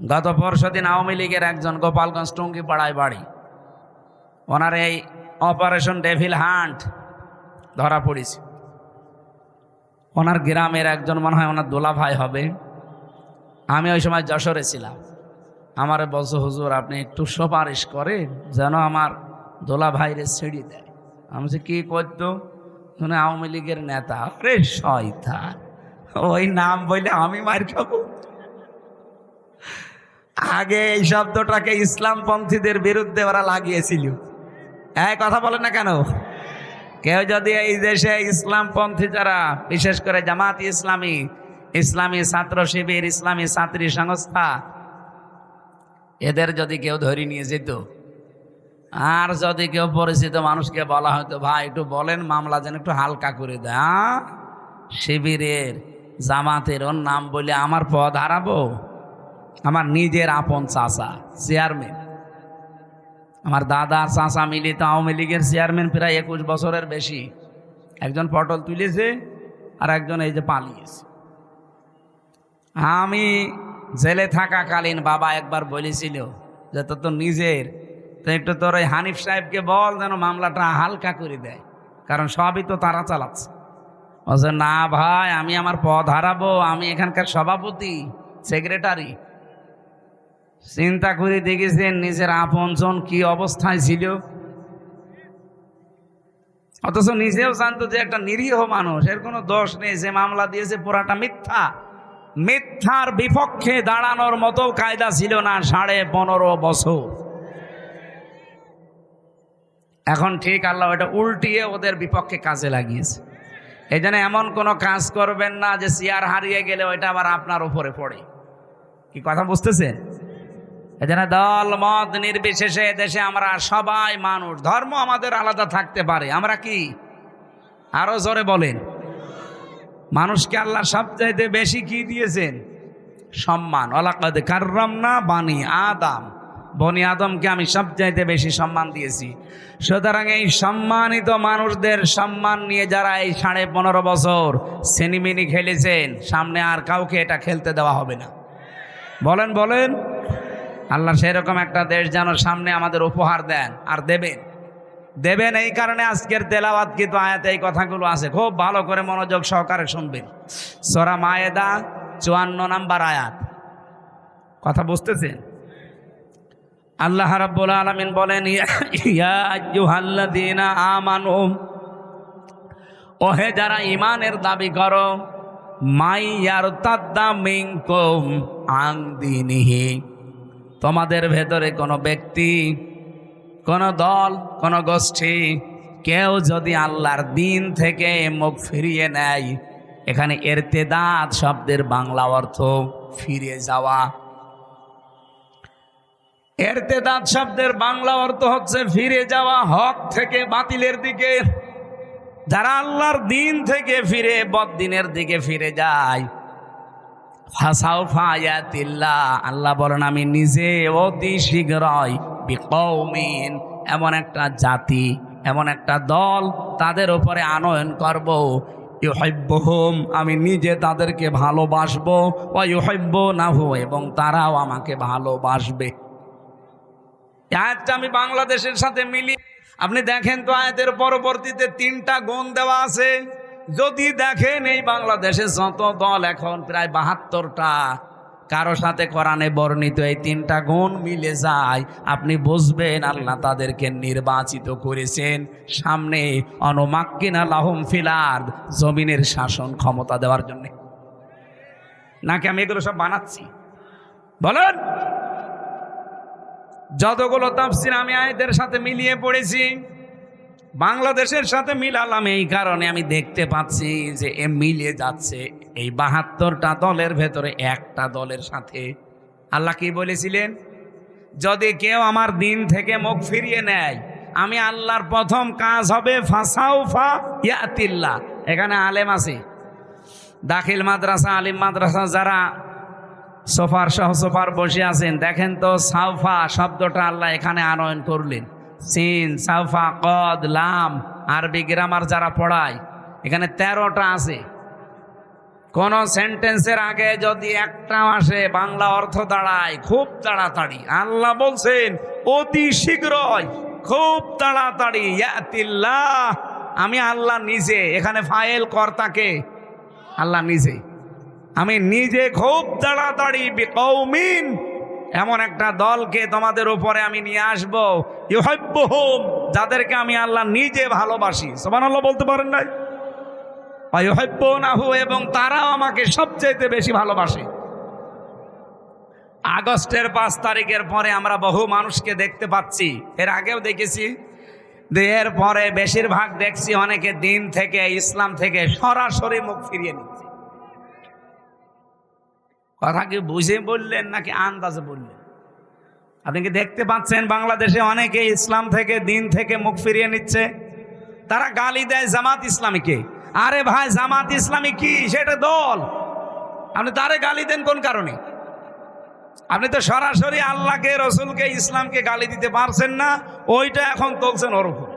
গত পরশুদিন আওয়ামী লীগের একজন গোপালগঞ্জ টুঙ্গি পাড়ায় বাড়ি, ওনার এই অপারেশন ডেভিল হান্ট ধরা পড়েছে। ওনার গ্রামের একজন মনে হয় ওনার দোলা ভাই হবে। আমি ওই সময় যশোরে ছিলাম। আমারে বলছো, হুজুর আপনি একটু সুপারিশ করেন যেন আমার দোলা ভাইরে ছেড়ে দেয়। আমি বলছি কি করতো? শুনে আওয়ামী লীগের নেতা। আরে শয়তান, ওই নাম বললে আমি মার খাবো। আগে এই শব্দটাকে ইসলামপন্থীদের বিরুদ্ধে ওরা লাগিয়েছিল। এই কথা বলেন না কেন? কেউ যদি এই দেশে ইসলামপন্থী যারা, বিশেষ করে জামাত ইসলামী, ইসলামী ছাত্র শিবির, ইসলামী ছাত্রী সংস্থা, এদের যদি কেউ ধরে নিয়ে যেত, আর যদি কেউ পরিচিত মানুষকে বলা হয়তো ভাই একটু বলেন মামলা যেন একটু হালকা করে দেয়, শিবিরের জামাতের ওর নাম বলে আমার পদ হারাবো? আমার নিজের আপন চাচা চেয়ারম্যান, আমার দাদা চাচা মিলিত আওয়ামী লীগের চেয়ারম্যান প্রায় 21 বছরের বেশি। একজন পটল তুলেছে আর একজন এই যে পালিয়েছে। আমি জেলে থাকাকালীন বাবা একবার বলেছিল যে তো নিজের, তো একটু তোর ওই হানিফ সাহেবকে বল যেন মামলাটা হালকা করে দেয়, কারণ সবই তো তারা চালাচ্ছে। বলছে না ভাই, আমি আমার পদ হারাবো, আমি এখানকার সভাপতি সেক্রেটারি। চিন্তা করে দেখেছেন নিজের আপনজন কি অবস্থায় ছিল, অথচ নিজেও জানতো যে একটা নিরীহ মানুষ, এর কোনো দোষ নেই, যে মামলা দিয়েছে পুরাটা মিথ্যা। মিথ্যার বিপক্ষে দাঁড়ানোর মতো কায়দা ছিল না 15.5 বছর। এখন ঠিক আল্লাহ এটা উল্টিয়ে ওদের বিপক্ষে কাজে লাগিয়েছে। এই জন্য এমন কোনো কাজ করবেন না যে চেয়ার হারিয়ে গেলে ওইটা আবার আপনার উপরে পড়ে। কি কথা বুঝতেছেন? এই জন্য দল মত নির্বিশেষে দেশে আমরা সবাই মানুষ, ধর্ম আমাদের আলাদা থাকতে পারে, আমরা কি আরো জোরে বলেন? মানুষকে আল্লাহ সবচাইতে বেশি কি দিয়েছেন? সম্মান। ওয়ালাকাদ কাররামনা বানি আদম, বনি আদমকে আমি সবচাইতে বেশি সম্মান দিয়েছি। সুতরাং এই সম্মানিত মানুষদের সম্মান নিয়ে যারা এই 15.5 বছর সেনিমিনি খেলেছেন, সামনে আর কাউকে এটা খেলতে দেওয়া হবে না। বলেন বলেন। আল্লাহ সেরকম একটা দেশ যেন সামনে আমাদের উপহার দেন, আর দেবেন। এই কারণে আজকের তেলাওয়াত কিন্তু আয়াতে এই কথাগুলো আছে, খুব ভালো করে মনোযোগ সহকারে শুনবেন। সূরা মায়েদা 54 নম্বর আয়াত। কথা বুঝতেছেন? আল্লাহ রাব্বুল আলামিন বলেন, ইয়া আইয়ুহাল্লাযীনা আমানু, ওহে যারা ঈমানের দাবি করো, মাই ইয়ারতাদ্দা মিনকুম আন দীনিহি, তোমাদের ভেতরে কোনো ব্যক্তি, কোন দল, কোন গোষ্ঠী কেউ যদি আল্লাহর দিন থেকে মুখ ফিরিয়ে নেয়, এখানে ইরতিদাদ শব্দের বাংলা অর্থ ফিরে যাওয়া। ইরতিদাদ শব্দের বাংলা অর্থ হচ্ছে ফিরে যাওয়া, হক থেকে বাতিলের দিকে। যারা আল্লাহর দিন থেকে ফিরে বদ্দিনের দিকে ফিরে যায়, ফাসাউফা ইয়াতিল্লাহ, আল্লাহ বলেন আমি নিজে অতি শীঘ্রই বিকৌমিন, এমন একটা জাতি, এমন একটা দল তাদের উপরে আনয়ন করব, ইউহিব্বুহুম, আমি নিজে তাদেরকে ভালোবাসবো, ওয়া ইউহিব্বুনাহু, এবং তারাও আমাকে ভালোবাসবে। আয়াতটা আমি বাংলাদেশের সাথে মিলি, আপনি দেখেন তো আয়াতের পরবর্তীতে 3টা গুণ দেওয়া আছে। যদি দেখেন এই বাংলাদেশে যত দল এখন প্রায় 72টা, কারো সাথে কোরআনে বর্ণিত এই 3টা গুণ মিলে যায়, আপনি বুঝবেন আল্লাহ তাদেরকে নির্বাচিত করেছেন সামনে অনুমাক্কিনা লাহুম ফিল আরদ, জমিনের শাসন ক্ষমতা দেওয়ার জন্য। নাকি আমি এগুলো সব বানাচ্ছি? বলেন। যতগুলো তাফসীর আমি আয়াতের সাথে মিলিয়ে পড়েছি, বাংলাদেশের সাথে মিলালাম এই কারণে আমি দেখতে পাচ্ছি যে এ মিলিয়ে যাচ্ছে এই 72টা দলের ভেতরে একটা দলের সাথে। আল্লাহ কি বলেছিলেন? যদি কেউ আমার দিন থেকে মুখ ফিরিয়ে নেয়, আমি আল্লাহর প্রথম কাজ হবে ফাসাউফা ইয়াতিল্লাহ। এখানে আলেম আছে, দাখিল মাদ্রাসা, আলিম মাদ্রাসা যারা সোফার সহ সোফার বসে আছেন, দেখেন তো সাউফা শব্দটা আল্লাহ এখানে আনয়ন করলেন। সিন, সাউফা, কদ, লাম, আরবি গ্রামার যারা পড়ায়, এখানে 13টা আছে। কোন সেন্টেন্সের আগে যদি একটা আসে বাংলা অর্থ দাঁড়ায় খুব তাড়াতাড়ি। আল্লাহ বলছেন অতি শীঘ্রই, খুব তাড়াতাড়ি। ইয়াতিল্লাহ, আমি আল্লাহ নিজে। এখানে ফাইল কর্তাকে আল্লাহ নিজে। আমি নিজে খুব তাড়াতাড়ি বিকৌমিন, এমন একটা দলকে তোমাদের উপরে আমি নিয়ে আসবো, ইউহিব্বুহুম, যাদেরকে আমি আল্লাহ নিজে ভালোবাসি। সুবহানাল্লাহ বলতে পারেন নাই? ইউহিব্বুনাহু, এবং তারাও আমাকে সবচেয়ে বেশি ভালোবাসে। আগস্টের 5 তারিখের পরে আমরা বহু মানুষকে দেখতে পাচ্ছি, এর আগেও দেখেছি, এর পরে বেশিরভাগ দেখছি অনেকে দিন থেকে, ইসলাম থেকে সরাসরি মুখ ফিরিয়ে নিচ্ছে। কথা কি বুঝে বললেন নাকি আন্দাজে বললেন? আপনি কি দেখতে পাচ্ছেন বাংলাদেশে অনেকে ইসলাম থেকে, দিন থেকে মুখ ফিরিয়ে নিচ্ছে? তারা গালি দেয় জামাত ইসলামীকে। আরে ভাই, জামাত ইসলামী কি? সেটা দল। আপনি তারে গালি দেন কোন কারণে? আপনি তো সরাসরি আল্লাহকে, রসুলকে, ইসলামকে গালি দিতে পারছেন না, ওইটা এখন তুলছেন ওর উপর।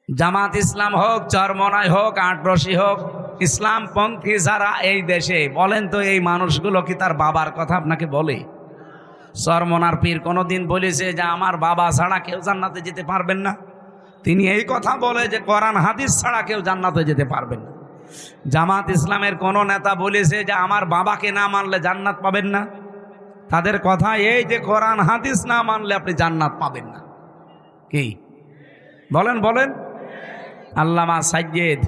জামাত ইসলাম হোক, চরমনাই হোক, আটরশি হোক, ইসলামপন্থী যারা এই দেশে, বলেন তো এই মানুষগুলো কি তার বাবার কথা আপনাকে বলে? চরমনার পীর কোনোদিন বলেছে যে আমার বাবা ছাড়া কেউ জান্নাতে যেতে পারবেন না? তিনি এই কথা বলে যে কোরআন হাদিস ছাড়া কেউ জান্নাতে যেতে পারবেন না। জামাত ইসলামের কোন নেতা বলেছে যে আমার বাবাকে না মানলে জান্নাত পাবেন না? তাদের কথা এই যে কোরআন হাদিস না মানলে আপনি জান্নাত পাবেন না। কি বলেন বলেন? আল্লামা সাইয়্যিদ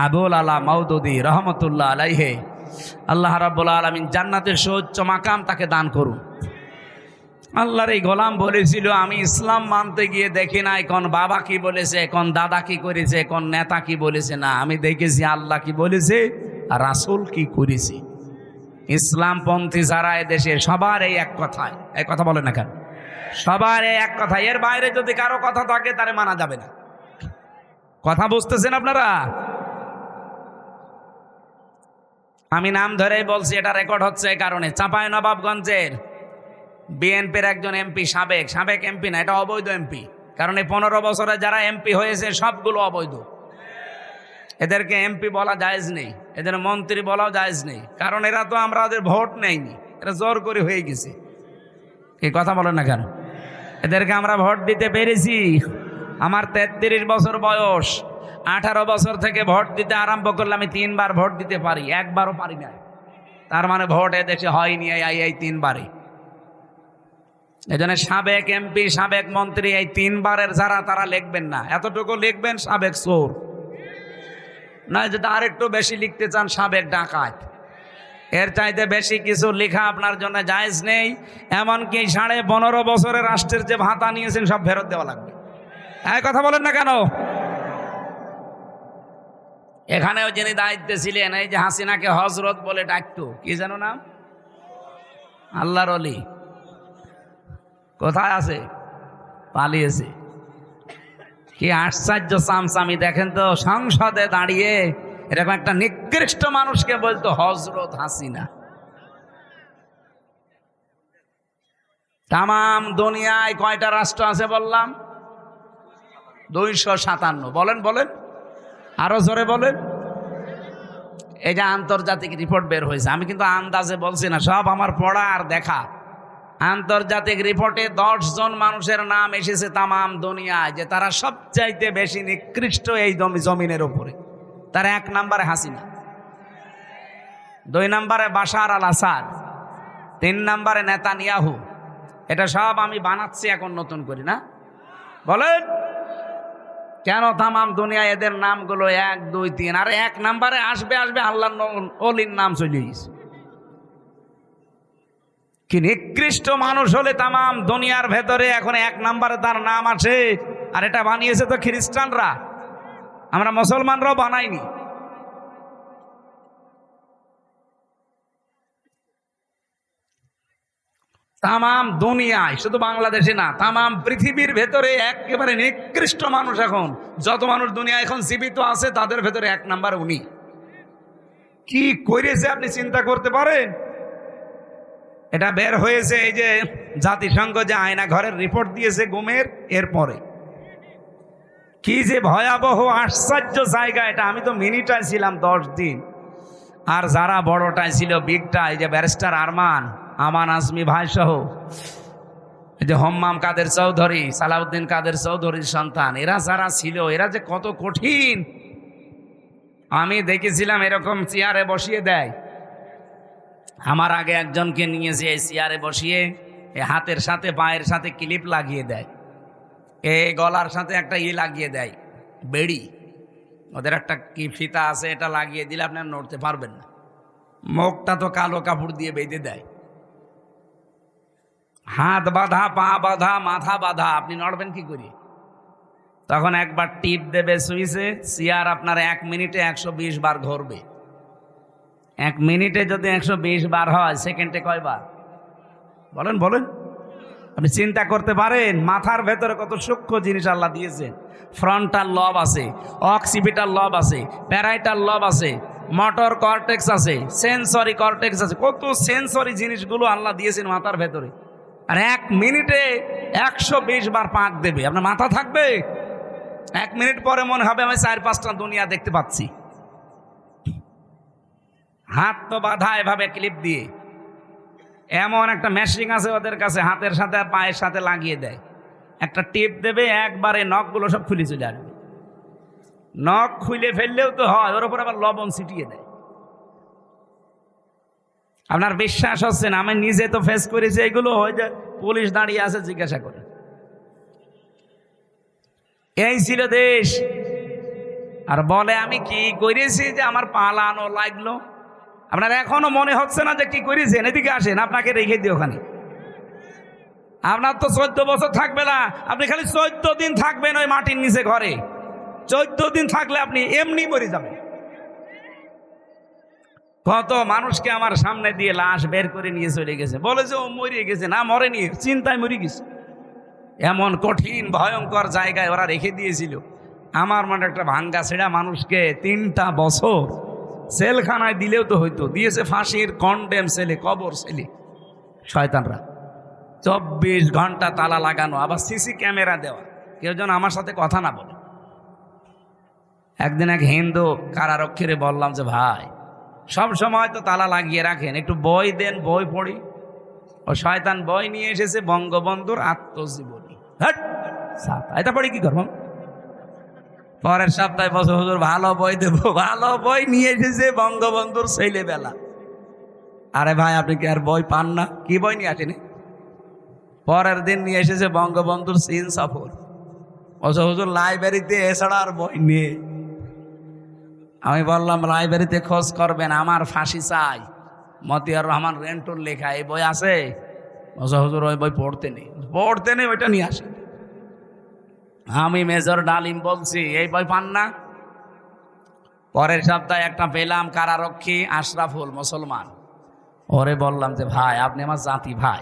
আবুল আলা মাওদুদী রহমতুল্লাহ আলাইহি, আল্লাহ রাব্বুল আলামিন জান্নাতের সর্বোচ্চ মাকাম তাকে দান করুন। আল্লাহর এই গোলাম বলেছিল, আমি ইসলাম মানতে গিয়ে দেখি নাই কোন বাবা কি বলেছে, কোন দাদা কি করেছে, কোন নেতা কি বলেছে। না, আমি দেখেছি আল্লাহ কি বলেছে আর রাসূল কি করেছে। ইসলামপন্থী যারা এদেশে, সবার এই এক কথায়, এই কথা বলে না কেন? সবার এই এক কথা, এর বাইরে যদি কারো কথা থাকে তারে মানা যাবে না। কথা বুঝতেছেন আপনারা? আমি নাম ধরেই বলছি, এটা রেকর্ড হচ্ছে এই কারণে। চাঁপাইনবাবগঞ্জের বিএনপির একজন এমপি, সাবেক এমপি না, এটা অবৈধ এমপি। কারণ এই 15 বছরে যারা এমপি হয়েছে সবগুলো অবৈধ। এদেরকে এমপি বলা জায়েজ নেই, এদের মন্ত্রী বলাও জায়েজ নেই। কারণ এরা তো আমরা ওদের ভোট নেইনি, এরা জোর করে হয়ে গেছে। এই কথা বলেন না কেন? এদেরকে আমরা ভোট দিতে পেরেছি। আমার 33 বছর বয়স, 18 বছর থেকে ভোট দিতে আরম্ভ করলে আমি 3 বার ভোট দিতে পারি, একবারও পারি না। তার মানে ভোট এদেশে হয়নি এই 3 বারে। এজন্য সাবেক এমপি, সাবেক মন্ত্রী, এই 3 বারের যারা, তারা লিখবেন না। এতটুকু লিখবেন সাবেক চোর, না যদি আরেকটু বেশি লিখতে চান সাবেক ডাকাত। এর চাইতে বেশি কিছু লেখা আপনার জন্য জায়েজ নেই। এমনকি 15.5 বছরের রাষ্ট্রের যে ভাতা নিয়েছেন সব ফেরত দেওয়া লাগবে। এই কথা বলেন না কেন? এখানেও যিনি দায়িত্বে ছিলেন, এই যে হাসিনাকে হজরত বলে ডাকতো, কি যেন নাম, আল্লাহর ওলি, কোথায় আছে? পালিয়েছে। কি আশ্চর্য চামচামি দেখেন তো, সংসদে দাঁড়িয়ে এরকম একটা নিকৃষ্ট মানুষকে বলতো হজরত হাসিনা। তামাম দুনিয়ায় কয়টা রাষ্ট্র আছে বললাম? 257। বলেন বলেন, আরো জোরে বলেন। এই যে আন্তর্জাতিক রিপোর্ট বের হয়েছে, আমি কিন্তু আন্দাজে বলছি না, সব আমার পড়া আর দেখা। আন্তর্জাতিক রিপোর্টে 10 জন মানুষের নাম এসেছে তামাম দুনিয়ায়, যে তারা সবচাইতে বেশি নিকৃষ্ট এই জমিনের উপরে। তার 1 নম্বরে হাসিনা, 2 নম্বরে বাশার আল আসাদ, 3 নম্বরে নেতানিয়াহু। এটা সব আমি বানাচ্ছি এখন নতুন করে, না? বলেন কেন তামাম দুনিয়া এদের নামগুলো 1, 2, 3, আর 1 নম্বরে আসবে আল্লাহর ওলির নাম চলে গেছে। কি নিকৃষ্ট মানুষ হলে তামাম দুনিয়ার ভেতরে এখন 1 নম্বরে তার নাম আছে। আর এটা বানিয়েছে তো খ্রিস্টানরা, আমরা মুসলমানরাও বানাইনি। তামাম দুনিয়ায়, শুধু বাংলাদেশে না, তামাম পৃথিবীর ভেতরে একেবারে নিকৃষ্ট মানুষ এখন যত মানুষ দুনিয়া এখন জীবিত আছে, তাদের ভেতরে 1 নাম্বার উনি। কি করেছে আপনি চিন্তা করতে পারেন? এটা বের হয়েছে এই যে জাতিসংঘ যে আয়না ঘরের রিপোর্ট দিয়েছে গুমের, এরপরে কি যে ভয়াবহ আশ্চর্য জায়গা এটা। আমি তো মিনিটায় ছিলাম 10 দিন, আর যারা বড়টায় ছিল বিগটায়, যে ব্যারিস্টার আরমান, আমান আজমি ভাই সহ, এই যে হম্মাম কাদের চৌধুরী, সালাউদ্দিন কাদের চৌধুরীর সন্তান, এরা যারা ছিল, এরা যে কত কঠিন। আমি দেখেছিলাম এরকম চেয়ারে বসিয়ে দেয়। আমার আগে একজনকে নিয়েছে এই চেয়ারে বসিয়ে হাতের সাথে পায়ের সাথে ক্লিপ লাগিয়ে দেয়, এই গলার সাথে একটা লাগিয়ে দেয় বেড়ি, ওদের একটা কি ফিতা আছে, এটা লাগিয়ে দিলে আপনি নড়তে পারবেন না। মুখটা তো কালো কাপড় দিয়ে বেঁধে দেয়, হাত বাঁধা, পা বাঁধা, মাথা বাঁধা, আপনি নড়বেন কি করে? তখন একবার টিপ দেবে সুইচে, চেয়ার আপনার 1 মিনিটে 120 বার ঘুরবে। 1 মিনিটে যদি 120 বার হয়, সেকেন্ডে কয়বার? বলেন বলেন। আপনি চিন্তা করতে পারেন মাথার ভেতরে কত সূক্ষ্ম জিনিস আল্লাহ দিয়েছেন। ফ্রন্টাল লব আছে, অক্সিপিটাল লব আছে, প্যারাইটাল লব আছে, মোটর কর্টেক্স আছে, সেন্সরি কর্টেক্স আছে, কত সেন্সরি জিনিসগুলো আল্লাহ দিয়েছেন মাথার ভেতরে। আর 1 মিনিটে 120 বার পাক দেবে, আপনার মাথা থাকবে? 1 মিনিট পরে মনে হবে আমি 4-5টা দুনিয়া দেখতে পাচ্ছি। হাত তো বাঁধা এভাবে ক্লিপ দিয়ে, এমন একটা মেশিন আছে ওদের কাছে, হাতের সাথে আর পায়ের সাথে লাগিয়ে দেয়, একটা টিপ দেবে, একবারে নখগুলো সব খুলে চলে আসবে। নখ খুলে ফেললেও তো হয়, ওর উপর আবার লবণ ছিটিয়ে দেয়। আপনার বিশ্বাস হচ্ছে না? আমি নিজে তো ফেস করেছি এগুলো। হয়ে যায় পুলিশ দাঁড়িয়ে আছে, জিজ্ঞাসা করে। এই ছিল দেশ। আর বলে আমি কি করেছি যে আমার পালানো লাগলো। আপনার এখনো মনে হচ্ছে না যে কি করেছেন? এদিকে আসেন, আপনাকে রেখে দিই ওখানে। আপনার তো 14 বছর থাকবে না, আপনি খালি 14 দিন থাকবেন ওই মাটির নিচে ঘরে। 14 দিন থাকলে আপনি এমনি মরে যাবেন। কত মানুষকে আমার সামনে দিয়ে লাশ বের করে নিয়ে চলে গেছে, বলে যে ও মরে গেছে। না, মরেনি, চিন্তায় মরে গেছে। এমন কঠিন ভয়ঙ্কর জায়গায় ওরা রেখে দিয়েছিল। আমার মনে একটা ভাঙ্গা ছেঁড়া মানুষকে 3টা বছর সেলখানায় দিলেও তো হইতো, দিয়েছে ফাঁসির কন্ডেম সেলে, কবর সেলে শয়তানরা। 24 ঘন্টা তালা লাগানো, আবার সিসি ক্যামেরা দেওয়া, কেউ যেন আমার সাথে কথা না বলে। একদিন এক হিন্দু কারারক্ষীরে বললাম যে ভাই, সব সময় তো তালা লাগিয়ে রাখেন, একটু বই দেন, বই পড়ি। ও শয়তান বই নিয়ে এসেছে বঙ্গবন্ধুর আত্মজীবনী। এটা পড়ি কি করবো? পরের সপ্তাহে বছর হুজুর ভালো বই দেবো, ভালো বই নিয়ে এসেছে বঙ্গবন্ধুর ছেলেবেলা। আরে ভাই, আপনি কি আর বই পান না? কি বই নিয়ে আসেনি? পরের দিন নিয়ে এসেছে বঙ্গবন্ধুর চীন সফর। বছর হুজুর লাইব্রেরিতে এছাড়া আর বই নেই। আমি বললাম লাইব্রেরিতে খোঁজ করবেন, আমার ফাঁসি চাই, মতিয়ার রহমান রেন্টুর লেখা এই বই আছে। বছর হুজুর ওই বই পড়তে নেই, ওইটা নিয়ে আসে। আমি মেজর ডালিম বলছি, এই বই পান না? পরের সপ্তাহে একটা পেলাম, কারারক্ষী আশরাফুল, মুসলমান। ওরে বললাম যে ভাই, আপনি আমার জাতি ভাই।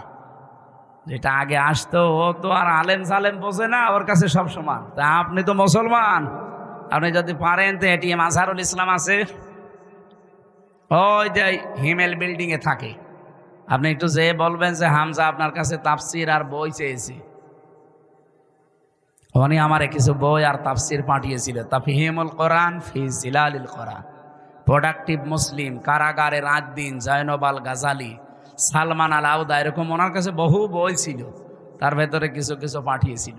যেটা আগে আসতো ও তো আর আলেম সালেম বোঝে না, ওর কাছে সব সমান। তা আপনি তো মুসলমান, আপনি যদি পারেন তো এটিএম আজহারুল ইসলাম আছে, ওই যে হিমেল বিল্ডিংয়ে থাকে, আপনি একটু যেয়ে বলবেন যে হামজা আপনার কাছে তাফসির আর বই চেয়েছি। উনি আমারে কিছু বই আর তাফসির পাঠিয়েছিল, তাফহিমুল কোরআন ফি জিলালিল কোরআন, প্রোডাক্টিভ মুসলিম, কারাগারে রাত দিন, জয়নব আল গাজালি, সালমান আল আউদা, এরকম ওনার কাছে বহু বই ছিল, তার ভেতরে কিছু কিছু পাঠিয়েছিল।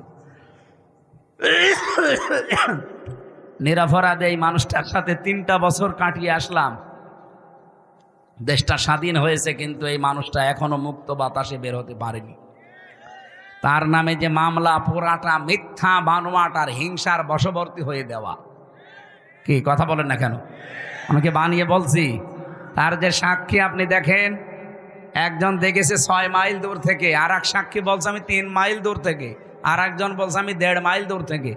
নিরপরাধে এই মানুষটার সাথে 3টা বছর কাটিয়ে আসলাম। দেশটা স্বাধীন হয়েছে, কিন্তু এই মানুষটা এখনো মুক্ত বাতাসে বের হতে পারেনি। তার নামে যে মামলা, পুরাটা মিথ্যা, বানোয়াট আর হিংসার বশবর্তী হয়ে দেওয়া। কি কথা বলেন না কেন? আমাকে বানিয়ে বলছি। তার যে সাক্ষী আপনি দেখেন, একজন দেখেছে 6 মাইল দূর থেকে, আর এক সাক্ষী বলছে আমি 3 মাইল দূর থেকে, আর একজন বলছে আমি 1.5 মাইল দূর থেকে।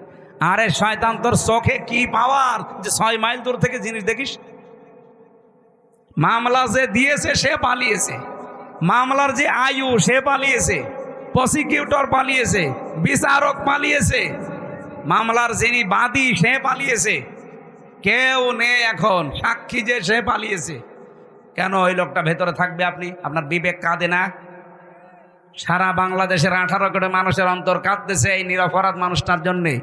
আরে শয়তান, তোর চোখে কি পাওয়ার যে 6 মাইল দূর থেকে জিনিস দেখিস? মামলা যে দিয়েছে সে পালিয়েছে, মামলার যে আয়ু সে পালিয়েছে, প্রসিকিউটর পালিয়েছে, বিচারক পালিয়েছে, মামলার যিনি বাদী সে পালিয়েছে, কেউ নেই এখন, সাক্ষী যে সে পালিয়েছে। কেন ওই লোকটা ভেতরে থাকবে? আপনার বিবেক কাঁদে না? সারা বাংলাদেশের 18 কোটি মানুষের অন্তর কাঁদতেছে এই নিরপরাধ মানুষটার জন্যে।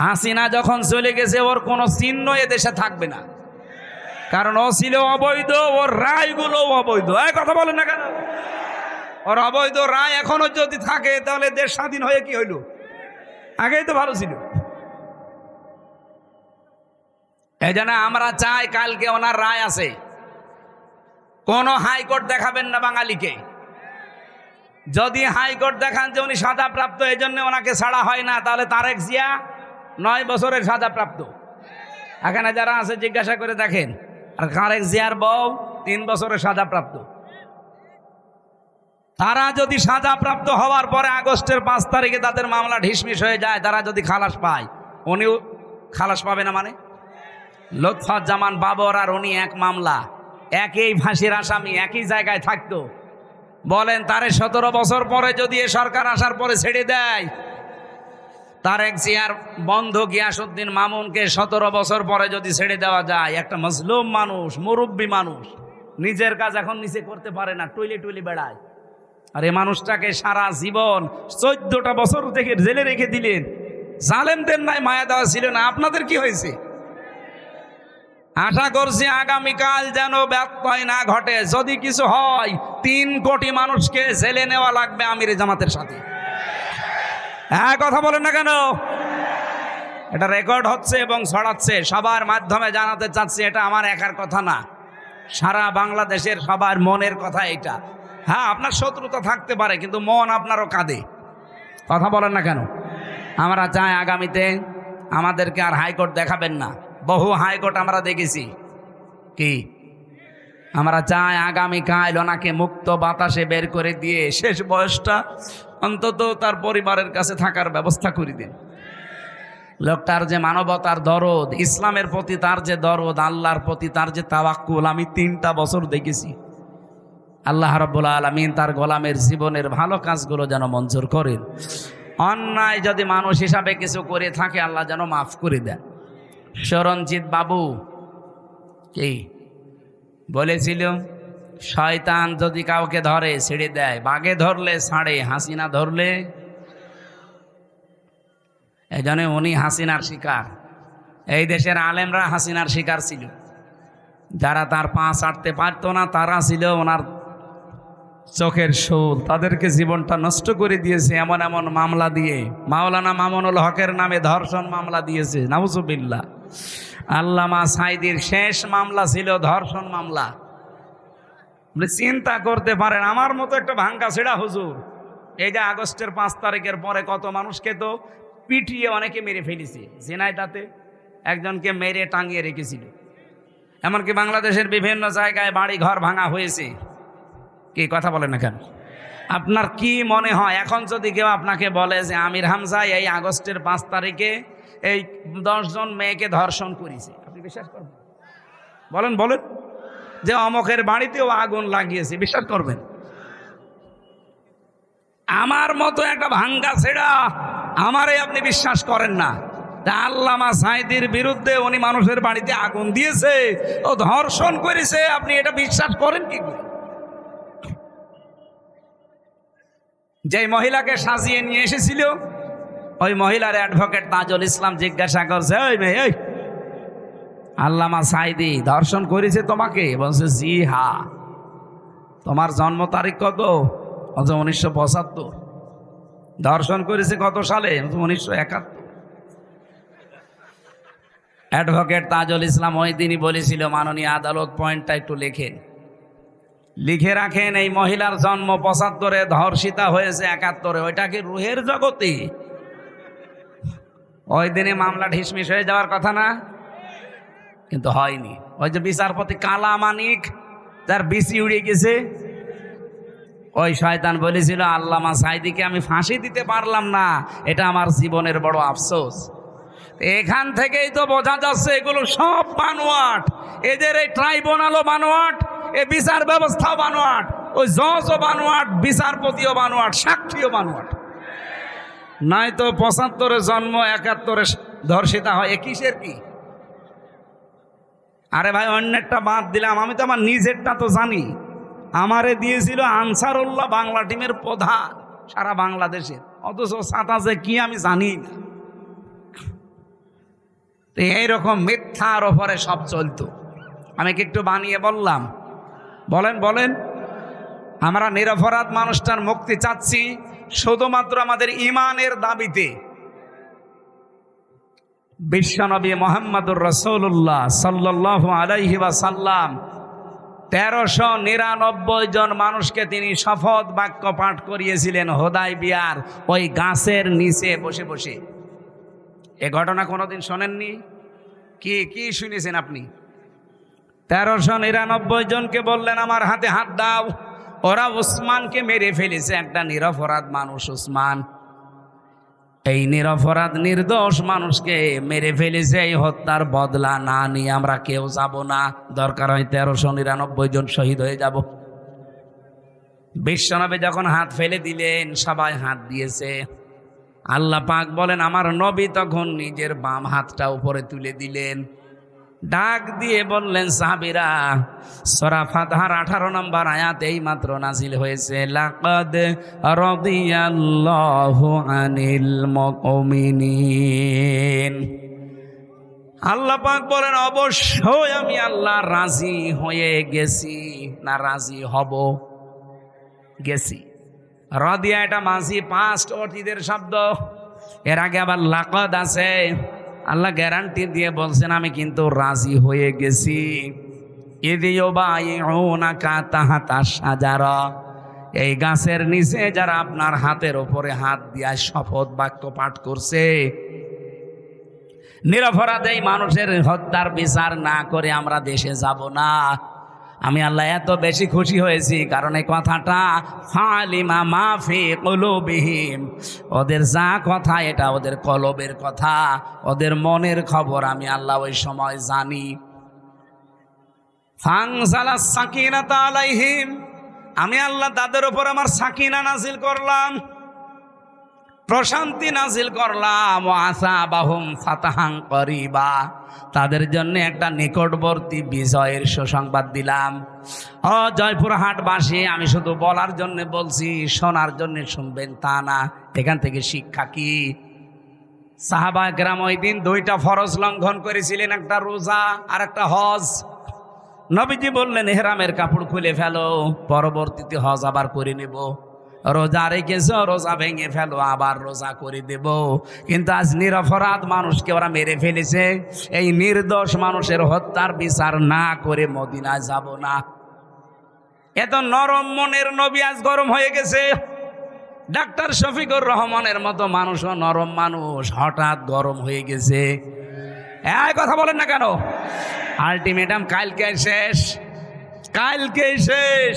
হাসিনা যখন চলে গেছে ওর কোনো চিহ্ন এ দেশে থাকবে না, কারণ ও ছিল অবৈধ, ওর রায়গুলো অবৈধ। এই কথা বলেন না কেন? ওর অবৈধ রায় এখনো যদি থাকে তাহলে দেশ স্বাধীন হয়ে কি হইল? আগেই তো ভালো ছিল। এই জন্য আমরা চাই কালকে ওনার রায় আছে, কোন হাইকোর্ট দেখাবেন না বাঙালিকে। যদি হাইকোর্ট দেখান যে উনি সাজাপ্রাপ্ত, এই জন্য ওনাকে ছাড়া হয় না, তাহলে তারেক জিয়া 9 বছরের সাজাপ্রাপ্ত। এখানে যারা আছে জিজ্ঞাসা করে দেখেন। আর তারেক জিয়ার বউ 3 বছরের সাজাপ্রাপ্ত। তারা যদি সাজাপ্রাপ্ত হওয়ার পরে আগস্টের 5 তারিখে তাদের মামলা ঢিসমিস হয়ে যায়, তারা যদি খালাস পায়, উনিও খালাস পাবে না? মানে লুৎফুজ্জামান বাবর আর উনি এক মামলা, একই ফাঁসির আসামি, একই জায়গায় থাকতো। বলেন তারে 17 বছর পরে যদি এ সরকার আসার পরে ছেড়ে দেয়, তারেক জিয়ার বন্ধু গিয়াসউদ্দিন মামুনকে 17 বছর পরে যদি ছেড়ে দেওয়া যায়, একটা মজলুম মানুষ, মুরব্বী মানুষ, নিজের কাজ এখন নিচে করতে পারে না, টুইলি বেড়ায়, আর এই মানুষটাকে সারা জীবন 14টা বছর থেকে জেলে রেখে দিলেন। জালেমদের নাই মায়া দেওয়া ছিল না? আপনাদের কি হয়েছে? আশা করছি আগামীকাল যেন ব্যত্যয় না ঘটে। যদি কিছু হয় 3 কোটি মানুষকে জেলে নেওয়া লাগবে আমিরে জামাতের সাথে। হ্যাঁ, কথা বলেন না কেন? এটা রেকর্ড হচ্ছে এবং ছড়াচ্ছে, সবার মাধ্যমে জানাতে চাচ্ছি। এটা আমার একার কথা না, সারা বাংলাদেশের সবার মনের কথা এটা। হ্যাঁ, আপনার শত্রুতা থাকতে পারে, কিন্তু মন আপনারও কাঁদে। কথা বলেন না কেন? আমরা চাই আগামীতে আমাদেরকে আর হাইকোর্ট দেখাবেন না। বহু হাইকোর্ট আমরা দেখেছি। কি আমরা চাই আগামীকাল ওনাকে মুক্ত বাতাসে বের করে দিয়ে শেষ বয়সটা অন্তত তার পরিবারের কাছে থাকার ব্যবস্থা করে দিন। লোকটার যে মানবতার দরদ, ইসলামের প্রতি তার যে দরদ, আল্লাহর প্রতি তার যে তাওয়াক্কুল, আমি 3টা বছর দেখেছি। আল্লাহ রাব্বুল আলামিন তার গোলামের জীবনের ভালো কাজগুলো যেন মঞ্জুর করেন। অন্যায় যদি মানুষ হিসাবে কিছু করে থাকে, আল্লাহ যেন মাফ করে দেন। শরণজিৎ বাবু কি বলেছিল? শয়তান যদি কাউকে ধরে ছেড়ে দেয়, বাঘে ধরলে ছাড়ে, হাসিনা ধরলে। এই জন্য উনি হাসিনার শিকার। এই দেশের আলেমরা হাসিনার শিকার ছিল। যারা তার পা ছাড়তে পারত না, তারা ছিল ওনার চোখের শোল। তাদেরকে জীবনটা নষ্ট করে দিয়েছে এমন এমন মামলা দিয়ে। মাওলানা মামুনুল হকের নামে ধর্ষণ মামলা দিয়েছে, নাউজুবিল্লাহ। আল্লামা সাঈদীর শেষ মামলা ছিল ধর্ষণ মামলা। চিন্তা করতে পারেন, আমার মতো একটা ভাঙ্গা ছেঁড়া হুজুর এই যে আগস্টের 5 তারিখের পরে কত মানুষকে তো পিটিয়ে অনেকে মেরে ফেলেছে। ঝিনাইদহে একজনকে মেরে টাঙিয়ে রেখেছিল। এমনকি বাংলাদেশের বিভিন্ন জায়গায় বাড়ি ঘর ভাঙা হয়েছে। কি কথা বলেন না কেন? আপনার কি মনে হয় এখন যদি কেউ আপনাকে বলে যে আমির হামজা এই আগস্টের 5 তারিখে এই 10 জন মেয়েকে ধর্ষণ করেছে, আপনি বিশ্বাস করবেন? বলেন বলেন। যে অমকের বাড়িতেও আগুন লাগিয়েছে, বিশ্বাস করবেন? আমার মতো একটা ভাঙ্গা ছেড়া আমারে আপনি বিশ্বাস করেন না? আল্লামা সাঈদীর বিরুদ্ধে উনি মানুষের বাড়িতে আগুন দিয়েছে, ও ধর্ষণ করেছে, আপনি এটা বিশ্বাস করেন কি করে? যে মহিলাকে সাজিয়ে নিয়ে এসেছিল, ওই মহিলার অ্যাডভোকেট তাজুল ইসলাম জিজ্ঞাসা করছে, ওই মেয়ে, ওই আল্লামা সাঈদী ধর্ষণ করেছে তোমাকে? বলছে জি হ্যাঁ। তোমার জন্ম তারিখ কত? 1975। ধর্ষণ করেছে কত সালে? 1971। অ্যাডভোকেট তাজুল ইসলাম ওই দিনই বলেছিল, মাননীয় আদালত পয়েন্টটা একটু লেখেন, লিখে রাখেন, এই মহিলার জন্ম 75-এ, ধর্ষিতা হয়েছে 71-এ। ওইটা কি রুহের জগতে? ওই দিনে মামলা ঢিসমিস হয়ে যাওয়ার কথা না? কিন্তু হয়নি। ওই যে বিচারপতি কালা মানিক, যার বিসি উড়ে গেছে, ওই শয়তান বলেছিল আল্লামা সাঈদীকে আমি ফাঁসি দিতে পারলাম না, এটা আমার জীবনের বড় আফসোস। এখান থেকেই তো বোঝা যাচ্ছে এগুলো সব বানোয়াট। এদের এই ট্রাইব্যুনালও বানোয়াট, এ বিচার ব্যবস্থাও বানোয়াট, ওই জজও বানোয়াট, বিচারপতিও বানোয়াট, সাক্ষীও বানোয়াট। নাই তো 75-এ জন্ম, 71-এ ধর্ষিতা হয়, কিসের কি? আরে ভাই, অন্যেরটা বাদ দিলাম, আমি তো আমার নিজেরটা তো জানি। আমারে দিয়েছিল আনসারুল্লাহ বাংলা টিমের প্রধান সারা বাংলাদেশের, অথচ সাতাশে কি আমি জানি না। তো এইরকম মিথ্যার ওপরে সব চলতো। আমি কি একটু বানিয়ে বললাম? বলেন বলেন। আমরা নিরপরাধ মানুষটার মুক্তি চাচ্ছি শুধুমাত্র আমাদের ঈমানের দাবিতে। বিশ্বনবী মুহাম্মদুর রাসূলুল্লাহ সাল্লাল্লাহু আলাইহি ওয়াসাল্লাম 1399 জন মানুষকে তিনি শপথ বাক্য পাঠ করিয়েছিলেন হুদায়বিয়ার ওই গাছের নিচে বসে বসে। এ ঘটনা কোনোদিন শোনেননি? কি শুনেছেন আপনি? 1399 জনকে বললেন আমার হাতে হাত দাও। ওরা উসমানকে মেরে ফেলেছে, একটা নিরপরাধ মানুষ উসমান। এই নিরপরাধ নির্দোষ মানুষকে মেরে ফেলেছে, এই হত্যার বদলা না নিয়ে আমরা কেউ যাব না। দরকার হয় 1399 জন শহীদ হয়ে যাব। বিশ্বনবী যখন হাত ফেলে দিলেন সবাই হাত দিয়েছে। আল্লাহ পাক বলেন আমার নবী তখন নিজের বাম হাতটা উপরে তুলে দিলেন, ডাক দিয়ে বললেন সাহাবীরা, সূরা ফাতহার 18 নম্বর আয়াত এই মাত্র নাজিল হয়েছে, লাকাদ রাদিয়াল্লাহু আনিল মুমিনিন। আল্লাহ পাক বলেন অবশ্যই আমি আল্লাহ রাজি হয়ে গেছি, না রাজি হব, গেছি। রাদিয়া এটা মাঝি পাস্ট অতীতের শব্দ। এর আগে আবার লাকাদ আছে। আল্লাহ গ্যারান্টি দিয়ে বলছেন আমি কিন্তু রাজি হয়ে গেছি। ইযয়ুবাইউনাকা তাহতা শাজারা, এই গাছের নিচে যারা আপনার হাতের উপরে হাত দিয়ে শপথ বাক্য পাঠ করছে, নিরপরাধ এই মানুষের হত্যার বিচার না করে আমরা দেশে যাব না। আমি আল্লাহ এত বেশি খুশি হয়েছি কারণ এই কথাটা ফালিমা মাফি কুলুবিহিম, ওদের যা কথা এটা ওদের কলবের কথা, ওদের মনের খবর আমি আল্লাহ ওই সময় জানি। ফানজালাস সাকিনাতা আলাইহিম, আমি আল্লাহ তাদের উপর আমার সাকিনা নাজিল করলাম, প্রশান্তি নাজিল করলাম। ওয়াসাবাহুম ফাতাহান করিবা, তাদের জন্য একটা নিকটবর্তী বিজয়ের সুসংবাদ দিলাম। ও জয়পুরহাটবাসী, আমি শুধু বলার জন্য বলছি, শোনার জন্য শুনবেন তা না। এখান থেকে শিক্ষা কি? সাহাবায়ে কেরাম ওই দিন 2টা ফরজ লঙ্ঘন করেছিলেন, একটা রোজা আর একটা হজ। নবীজি বললেন ইহরামের কাপড় খুলে ফেলো, পরবর্তীতে হজ আবার করে নেব। রোজা রেখেছ, রোজা ভেঙে ফেলো, আবার রোজা করে দেব। কিন্তু আজ নিরপরাধ মানুষকে ওরা মেরে ফেলেছে, এই নির্দোষ মানুষের হত্যার বিচার না করে মদিনায় যাব না। এত নরম মনের নবী আজ গরম হয়ে গেছে। ডাক্তার শফিকুর রহমানের মতো মানুষও নরম মানুষ, হঠাৎ গরম হয়ে গেছে। এই কথা বলেন না কেন? আলটিমেটাম কালকে শেষ, কালকে শেষ।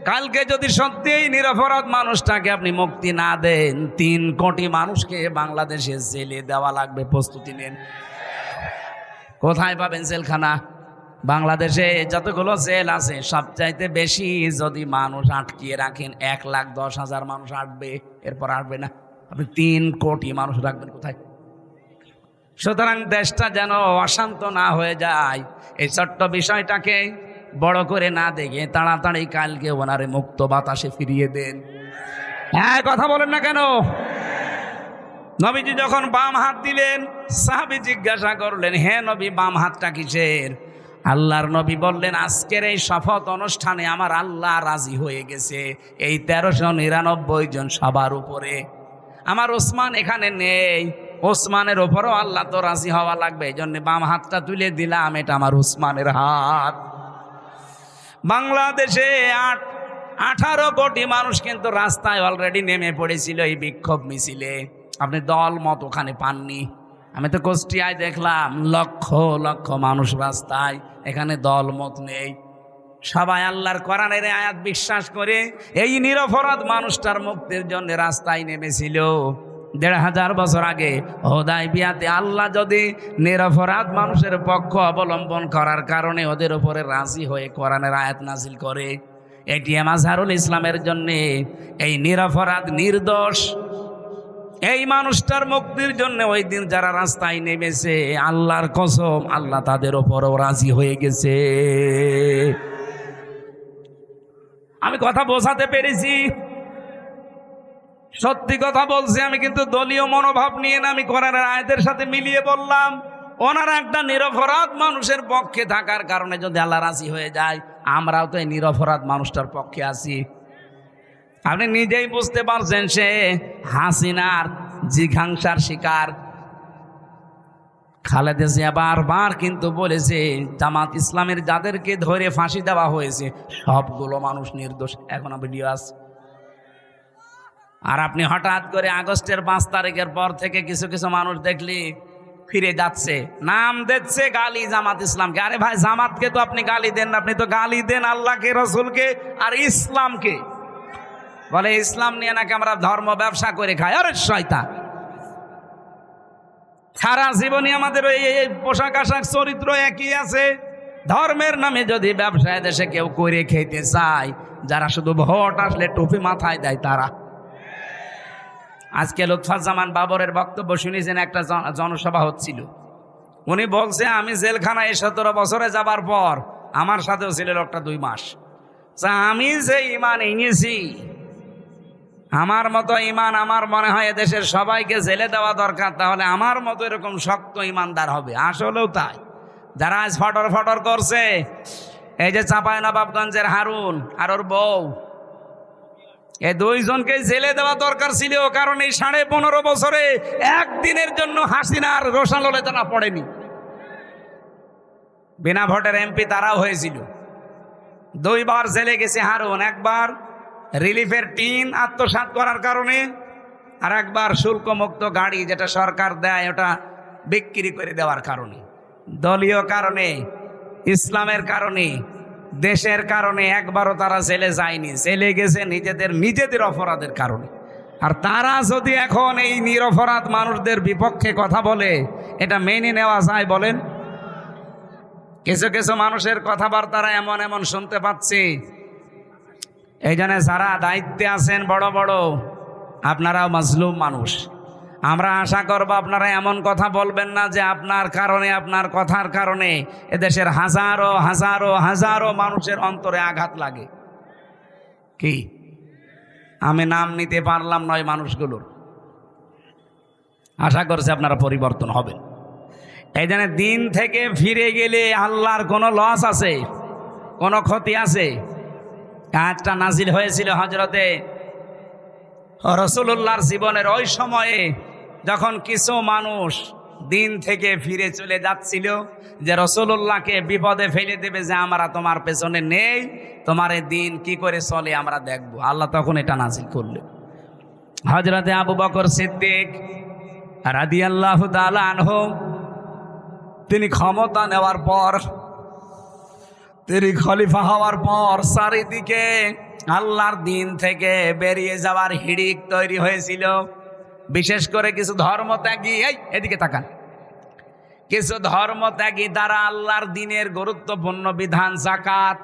কালকে যদি সত্যিই নিরপরাধ মানুষটাকে আপনি মুক্তি না দেন, 3 কোটি মানুষকে বাংলাদেশে জেলে দেওয়া লাগবে। প্রস্তুতি নেন। কোথায় পাবেন জেলখানা? বাংলাদেশে যতগুলো জেল আছে সবচাইতে বেশি যদি মানুষ আটকিয়ে রাখেন 1,10,000 মানুষ আটবে, এরপর আটবে না। আপনি 3 কোটি মানুষ রাখবেন কোথায়? সুতরাং দেশটা যেন অশান্ত না হয়ে যায়, এই ছোট্ট বিষয়টাকে বড় করে না দেখে তাড়াতাড়ি কালকে ওনারে মুক্ত বাতাসে ফিরিয়ে দেন। হ্যাঁ, কথা বলেন না কেন? নবীজি যখন বাম হাত দিলেন, সাহাবী জিজ্ঞাসা করলেন, হে নবী বাম হাতটা কিসের? আল্লাহর নবী বললেন আজকের এই শপথ অনুষ্ঠানে আমার আল্লাহ রাজি হয়ে গেছে এই 1399 জন সবার উপরে। আমার ওসমান এখানে নেই, ওসমানের ওপরও আল্লাহ তো রাজি হওয়া লাগবে, এই জন্য বাম হাতটা তুলে দিলাম, এটা আমার ওসমানের হাত। বাংলাদেশে 18 কোটি মানুষ কিন্তু রাস্তায় অলরেডি নেমে পড়েছিল এই বিক্ষোভ মিছিলে। আপনি দল মত ওখানে পাননি। আমি তো কুষ্টিয়ায় দেখলাম লক্ষ লক্ষ মানুষ রাস্তায়, এখানে দল মত নেই। সবাই আল্লাহর কোরআনের আয়াত বিশ্বাস করে এই নিরপরাধ মানুষটার মুক্তির জন্য রাস্তায় নেমেছিল। 1500 বছর আগে হুদায়বিয়াতে আল্লাহ যদি নিরপরাধ মানুষের পক্ষ অবলম্বন করার কারণে ওদের উপরে রাজি হয়ে কোরআনের আয়াত নাজিল করে, এটি মাজহারুল ইসলামের জন্য এই নিরপরাধ নির্দোষ এই মানুষটার মুক্তির জন্য ওই দিন যারা রাস্তায় নেমেছে, আল্লাহর কসম আল্লাহ তাদের উপরও রাজি হয়ে গেছে। আমি কথা বোঝাতে পেরেছি? সত্যি কথা বলছি আমি, কিন্তু দলীয় মনোভাব নিয়ে না, আমি কোরআনের আয়াতের সাথে মিলিয়ে বললাম। ওনারা একটা নিরপরাধ মানুষের পক্ষে থাকার কারণে যদি আল্লাহ রাজি হয়ে যায়, আমরাও তো এই নিরপরাধ মানুষটার পক্ষে আছি। আপনি নিজেই বুঝতে পারছেন সে হাসিনার জিঘাংসার শিকার। খালেদা জিয়া বারবার কিন্তু বলেছে জামাত ইসলামের যাদেরকে ধরে ফাঁসি দেওয়া হয়েছে সবগুলো মানুষ নির্দোষ, এখনো ভিডিও আছে। আর আপনি হঠাৎ করে আগস্টের 5 তারিখের পর থেকে কিছু কিছু মানুষ দেখলি ফিরে যাচ্ছে, নাম দিচ্ছে গালি জামাত ইসলামকে। আরে ভাই, জামাতকে তো আপনি গালি দেন না, আপনি তো গালি দেন আল্লাহকে, রসুলকে আর ইসলামকে। বলে ইসলাম নিয়ে নাকি আমরা ধর্ম ব্যবসা করে খাই। আরে শয়তান, সারা জীবনই আমাদের ওই পোশাক আশাক চরিত্র একই আছে। ধর্মের নামে যদি ব্যবসায় দেশে কেউ করে খেতে চায়, যারা শুধু ভোট আসলে টুপি মাথায় দেয় তারা। আজকে লুৎফুজ্জামান বাবরের বক্তব্য শুনেছেন, একটা জনসভা হচ্ছিল। উনি বলছে আমি জেলখানায় 17 বছরে যাবার পর আমার সাথেও ছিল লোকটা 2 মাস। আমি যে ইমান এনেছি, আমার মতো ইমান আমার মনে হয় দেশের সবাইকে জেলে দেওয়া দরকার, তাহলে আমার মতো এরকম শক্ত ইমানদার হবে। আসলেও তাই। যারা আজ ফটর ফটর করছে, এই যে চাঁপাইনবাবগঞ্জের হারুন আর ওর বউ, এই 2 জনকে জেলে দেওয়া দরকার ছিল, কারণ এই 15.5 বছরে একদিনের জন্য হাসিনার রোষানলে পড়েনি। বিনা ভোটের এমপি তারাও হয়েছিল। 2 বার জেলে গেছে হারুন, একবার রিলিফের টিন আত্মসাৎ করার কারণে, আর একবার শুল্কমুক্ত গাড়ি যেটা সরকার দেয় ওটা বিক্রি করে দেওয়ার কারণে। দলীয় কারণে, ইসলামের কারণে, দেশের কারণে একবারও তারা জেলে যায়নি। জেলে গেছে নিজেদের অপরাধের কারণে। আর তারা যদি এখন এই নিরপরাধ মানুষদের বিপক্ষে কথা বলে, এটা মেনে নেওয়া যায় বলেন? কিছু কিছু মানুষের কথাবার্তারা এমন এমন শুনতে পাচ্ছি। এই জন্য যারা দায়িত্বে আছেন বড় বড়, আপনারাও মাজলুম মানুষ। আমরা আশা করব আপনারা এমন কথা বলবেন না যে আপনার কারণে, আপনার কথার কারণে এদেশের হাজারো হাজারো হাজারো মানুষের অন্তরে আঘাত লাগে। কি আমি নাম নিতে পারলাম নয় মানুষগুলোর। আশা করছি আপনারা পরিবর্তন হবেন। এই জন্য দিন থেকে ফিরে গেলে আল্লাহর কোনো লস আছে, কোনো ক্ষতি আছে? আয়াতটা নাজিল হয়েছিল হযরতে রাসূলুল্লাহর জীবনের ওই সময়ে, যখন কিছু মানুষ দিন থেকে ফিরে চলে যাচ্ছিল, যে রাসূলুল্লাহকে বিপদে ফেলে দেবে, যে আমরা তোমার পেছনে নেই, তোমার এই দিন কি করে চলে আমরা দেখব। আল্লাহ তখন এটা নাজিল করলেন। হযরতে আবু বকর সিদ্দিক রাদিয়াল্লাহু তাআলা আনহু, তিনি ক্ষমতা নেওয়ার পর, তিনি খলিফা হওয়ার পর চারিদিকে আল্লাহর দিন থেকে বেরিয়ে যাওয়ার হিড়িক তৈরি হয়েছিল। বিশেষ করে কিছু ধর্মত্যাগী, এদিকে তাকান, কিছু ধর্মত্যাগী তারা আল্লাহর দিনের গুরুত্বপূর্ণ বিধান যাকাত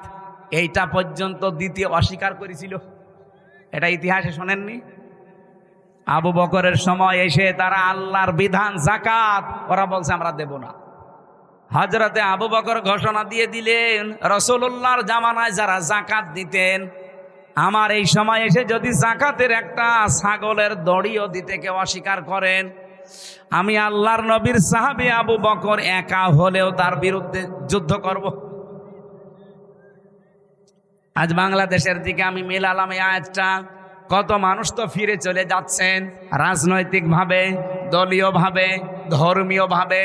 এইটা পর্যন্ত দিতে অস্বীকার করেছিল। এটা ইতিহাসে শোনেননি? আবু বকরের সময় এসে তারা আল্লাহর বিধান যাকাত ওরা বলছে আমরা দেব না। হযরতে আবু বকর ঘোষণা দিয়ে দিলেন, রাসূলুল্লাহর জামানায় যারা যাকাত দিতেন, আমার এই সময় এসে যদি যাকাতের একটা ছাগলের দড়িও দিতে কেউ অস্বীকার করেন, আমি আল্লাহর নবীর সাহাবী আবু বকর একা হলেও তার বিরুদ্ধে যুদ্ধ করব। আজ বাংলাদেশের দিকে আমি মিলালাম এই আয়াতটা। কত মানুষ তো ফিরে চলে যাচ্ছেন রাজনৈতিকভাবে, দলীয়ভাবে, ধর্মীয়ভাবে।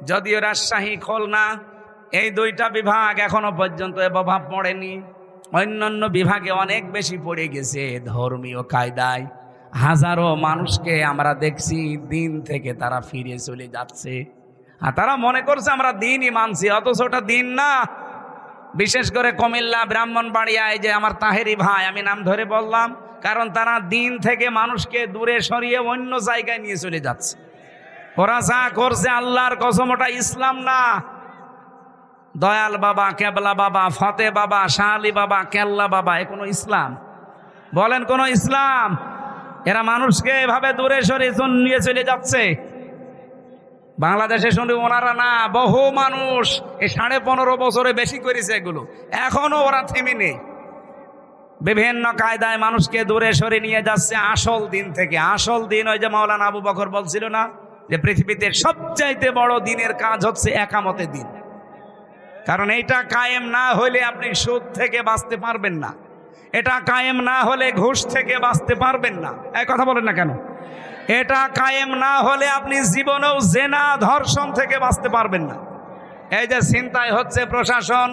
যদিও রাজশাহী, খুলনা এই 2টা বিভাগ এখনো পর্যন্ত এ প্রভাব পড়েনি, অন্যান্য বিভাগে অনেক বেশি পড়ে গেছে ধর্মীয় কায়দায়। হাজারো মানুষকে আমরা দেখছি দিন থেকে তারা ফিরে চলে যাচ্ছে, আর তারা মনে করছে আমরা দিনই মানছি, অথচ ওটা দিন না। বিশেষ করে কুমিল্লা, ব্রাহ্মণবাড়িয়ায় যে আমার তাহেরি ভাই, আমি নাম ধরে বললাম কারণ তারা দিন থেকে মানুষকে দূরে সরিয়ে অন্য জায়গায় নিয়ে চলে যাচ্ছে। ওরা যা করছে আল্লাহর কসম ওটা ইসলাম না। দয়াল বাবা, কেবলা বাবা, ফতে বাবা, শাহ আলী বাবা, কেল্লা বাবা, এ কোনো ইসলাম? বলেন কোনো ইসলাম? এরা মানুষকে এভাবে দূরে সরিয়ে নিয়ে চলে যাচ্ছে। বাংলাদেশে শুনে ওনারা না, বহু মানুষ এই 15.5 বছরে বেশি করেছে এগুলো, এখনো ওরা থেমে নেই। বিভিন্ন কায়দায় মানুষকে দূরে সরে নিয়ে যাচ্ছে আসল দিন থেকে। আসল দিন ওই যে মাওলানা আবু বকর বলছিল না, যে পৃথিবীতে সবচাইতে বড় দিনের কাজ হচ্ছে একামতের দিন। কারণ এইটা কায়েম না হলে আপনি সুদ থেকে বাঁচতে পারবেন না, এটা কায়েম না হলে ঘুষ থেকে বাঁচতে পারবেন না। এই কথা বলেন না কেন? এটা কায়েম না হলে আপনি জীবনেও জেনা ধর্ষণ থেকে বাঁচতে পারবেন না। এই যে ছিনতাই হচ্ছে, প্রশাসন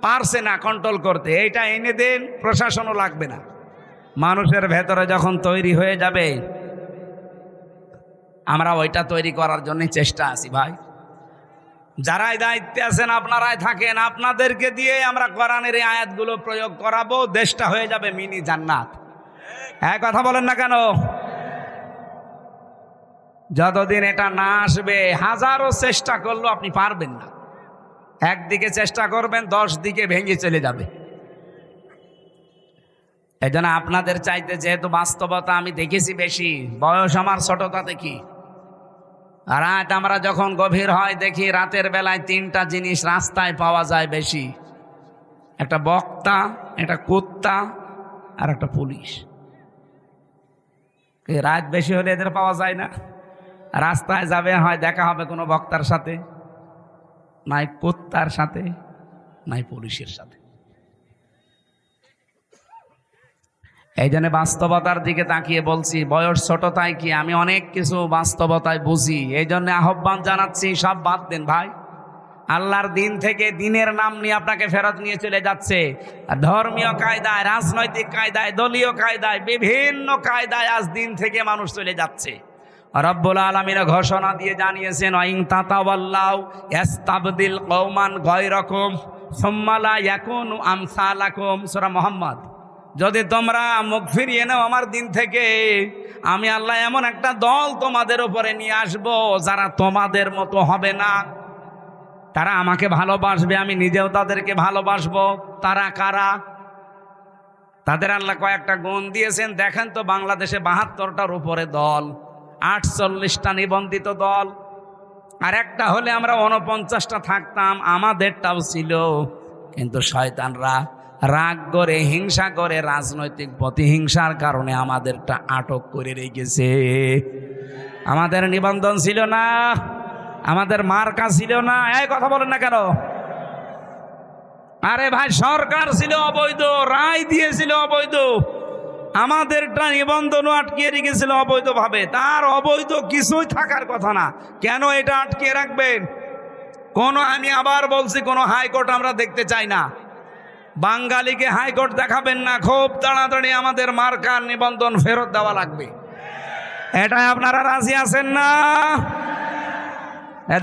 পারছে না কন্ট্রোল করতে, এইটা এনে দেন, প্রশাসনও লাগবে না। মানুষের ভেতরে যখন তৈরি হয়ে যাবে, আমরা ওইটা তৈরি করার জন্য চেষ্টা আছি ভাই। যারাই দায়িত্বে আছেন আপনারাই থাকেন, আপনাদেরকে দিয়ে আমরা কোরআনের এই আয়াতগুলো প্রয়োগ করাবো, দেশটা হয়ে যাবে মিনি জান্নাত। হ্যাঁ, কথা বলেন না কেন? যতদিন এটা না আসবে হাজারো চেষ্টা করলেও আপনি পারবেন না। একদিকে চেষ্টা করবেন, 10 দিকে ভেঙে চলে যাবে। এই জন্য আপনাদের চাইতে যেহেতু বাস্তবতা আমি দেখেছি বেশি, বয়স আমার ছোটতা দেখি, রাত আমরা যখন গভীর হয় দেখি রাতের বেলায় 3টা জিনিস রাস্তায় পাওয়া যায় বেশি, একটা বক্তা, একটা কুত্তা আর একটা পুলিশ। রাত বেশি হলে এদের পাওয়া যায় না। রাস্তায় যাবে, হয় দেখা হবে কোনো বক্তার সাথে, নাই কুত্তার সাথে, নাই পুলিশের সাথে। এই জন্য বাস্তবতার দিকে তাকিয়ে বলছি, বয়স ছোটতায় কি আমি অনেক কিছু বাস্তবতায় বুঝি। এই জন্য আহ্বান জানাচ্ছি, সব বাদ দেন ভাই। আল্লাহর দিন থেকে দিনের নাম নিয়ে আপনাকে ফেরত নিয়ে চলে যাচ্ছে। ধর্মীয় কায়দায়, রাজনৈতিক কায়দায়, দলীয় কায়দায়, বিভিন্ন কায়দায় আজ দিন থেকে মানুষ চলে যাচ্ছে। রব্বুল আলামিন ঘোষণা দিয়ে জানিয়েছেন, ওয়াইন তাতাওয়াল্লাউ ইস্তাবদিল কওমান গায়রাকুম সুম্মা লা ইয়াকুনু আমসালাকুম। সূরা মুহাম্মদ। যদি তোমরা মুখ ফিরিয়ে নাও আমার দিন থেকে, আমি আল্লাহ এমন একটা দল তোমাদের উপরে নিয়ে আসব যারা তোমাদের মতো হবে না। তারা আমাকে ভালোবাসবে, আমি নিজেও তাদেরকে ভালোবাসবো। তারা কারা? তাদের আল্লাহ কয়েকটা গুণ দিয়েছেন। দেখেন তো, বাংলাদেশে 72টার উপরে দল, 48টা নিবন্ধিত দল, আর একটা হলে আমরা 49টা থাকতাম, আমাদেরটাও ছিল। কিন্তু শয়তানরা রাগ করে, হিংসা করে, রাজনৈতিক প্রতিহিংসার কারণে আমাদেরটা আটক করে রেখেছে। আমাদের নিবন্ধন ছিল না, আমাদের মার্কা ছিল না। এই কথা বলেন না কেন? আরে ভাই, সরকার ছিল অবৈধ, রায় দিয়েছিল অবৈধ, আমাদেরটা নিবন্ধনও আটকিয়ে রেখেছিল অবৈধভাবে। তার অবৈধ কিছুই থাকার কথা না, কেন এটা আটকিয়ে রাখবেন? আমি আবার বলছি, কোনো হাইকোর্ট আমরা দেখতে চাই না। বাঙালিকে হাইকোর্ট দেখাবেন না, খুব তাড়াতাড়ি আমাদের মার্কার নিবন্ধন ফেরত দেওয়া লাগবে। এটাই আপনারা রাজি আছেন না?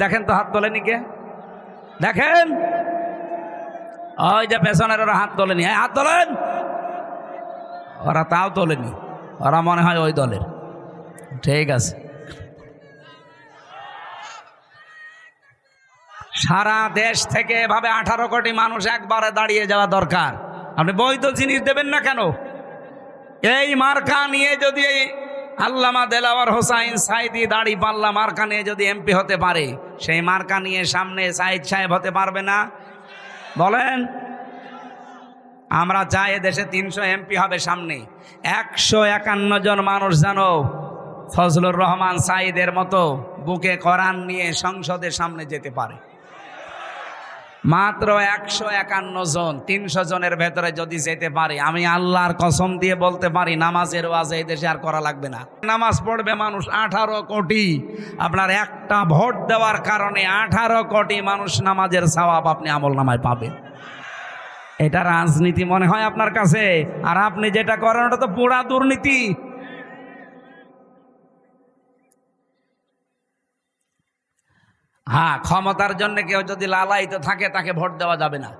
দেখেন তো, হাত তোলেনি কে? দেখেন, ওই যে পেছনের ওরা হাত তোলেনি। হাত তোলেন। ওরা তাও তোলেনি, ওরা মনে হয় ওই দলের। ঠিক আছে, সারা দেশ থেকে এভাবে 18 কোটি মানুষ একবারে দাঁড়িয়ে যাওয়া দরকার। আপনি বৈধ জিনিস দেবেন না কেন? এই মার্কা নিয়ে যদি আল্লামা দেলাওয়ার হোসাইন সাইদি দাঁড়িপাল্লা মার্কা নিয়ে যদি এমপি হতে পারে, সেই মার্কা নিয়ে সামনে সাইদ সাহেব হতে পারবে না? বলেন। আমরা চাই দেশে 300 এমপি হবে সামনে। 151 জন মানুষ জানো ফজলুর রহমান সাইদের মতো বুকে কোরআন নিয়ে সংসদের সামনে যেতে পারে। মাত্র 151 জন। 300 জনের ভেতরে যদি যেতে পারে, আমি আল্লাহর কসম দিয়ে বলতে পারি, নামাজের ওয়াজ এই দেশে আর করা লাগবে না। নামাজ পড়বে মানুষ 18 কোটি। আপনার একটা ভোট দেওয়ার কারণে 18 কোটি মানুষ নামাজের সওয়াব আপনি আমল নামায় পাবেন। এটা রাজনীতি মনে হয় আপনার কাছে? আর আপনি যেটা করেন ওটা তো পুরা দুর্নীতি। হ্যাঁ, ক্ষমতার জন্য কেউ যদি লালায়িত থাকে তাকে ভোট দেওয়া যাবে না,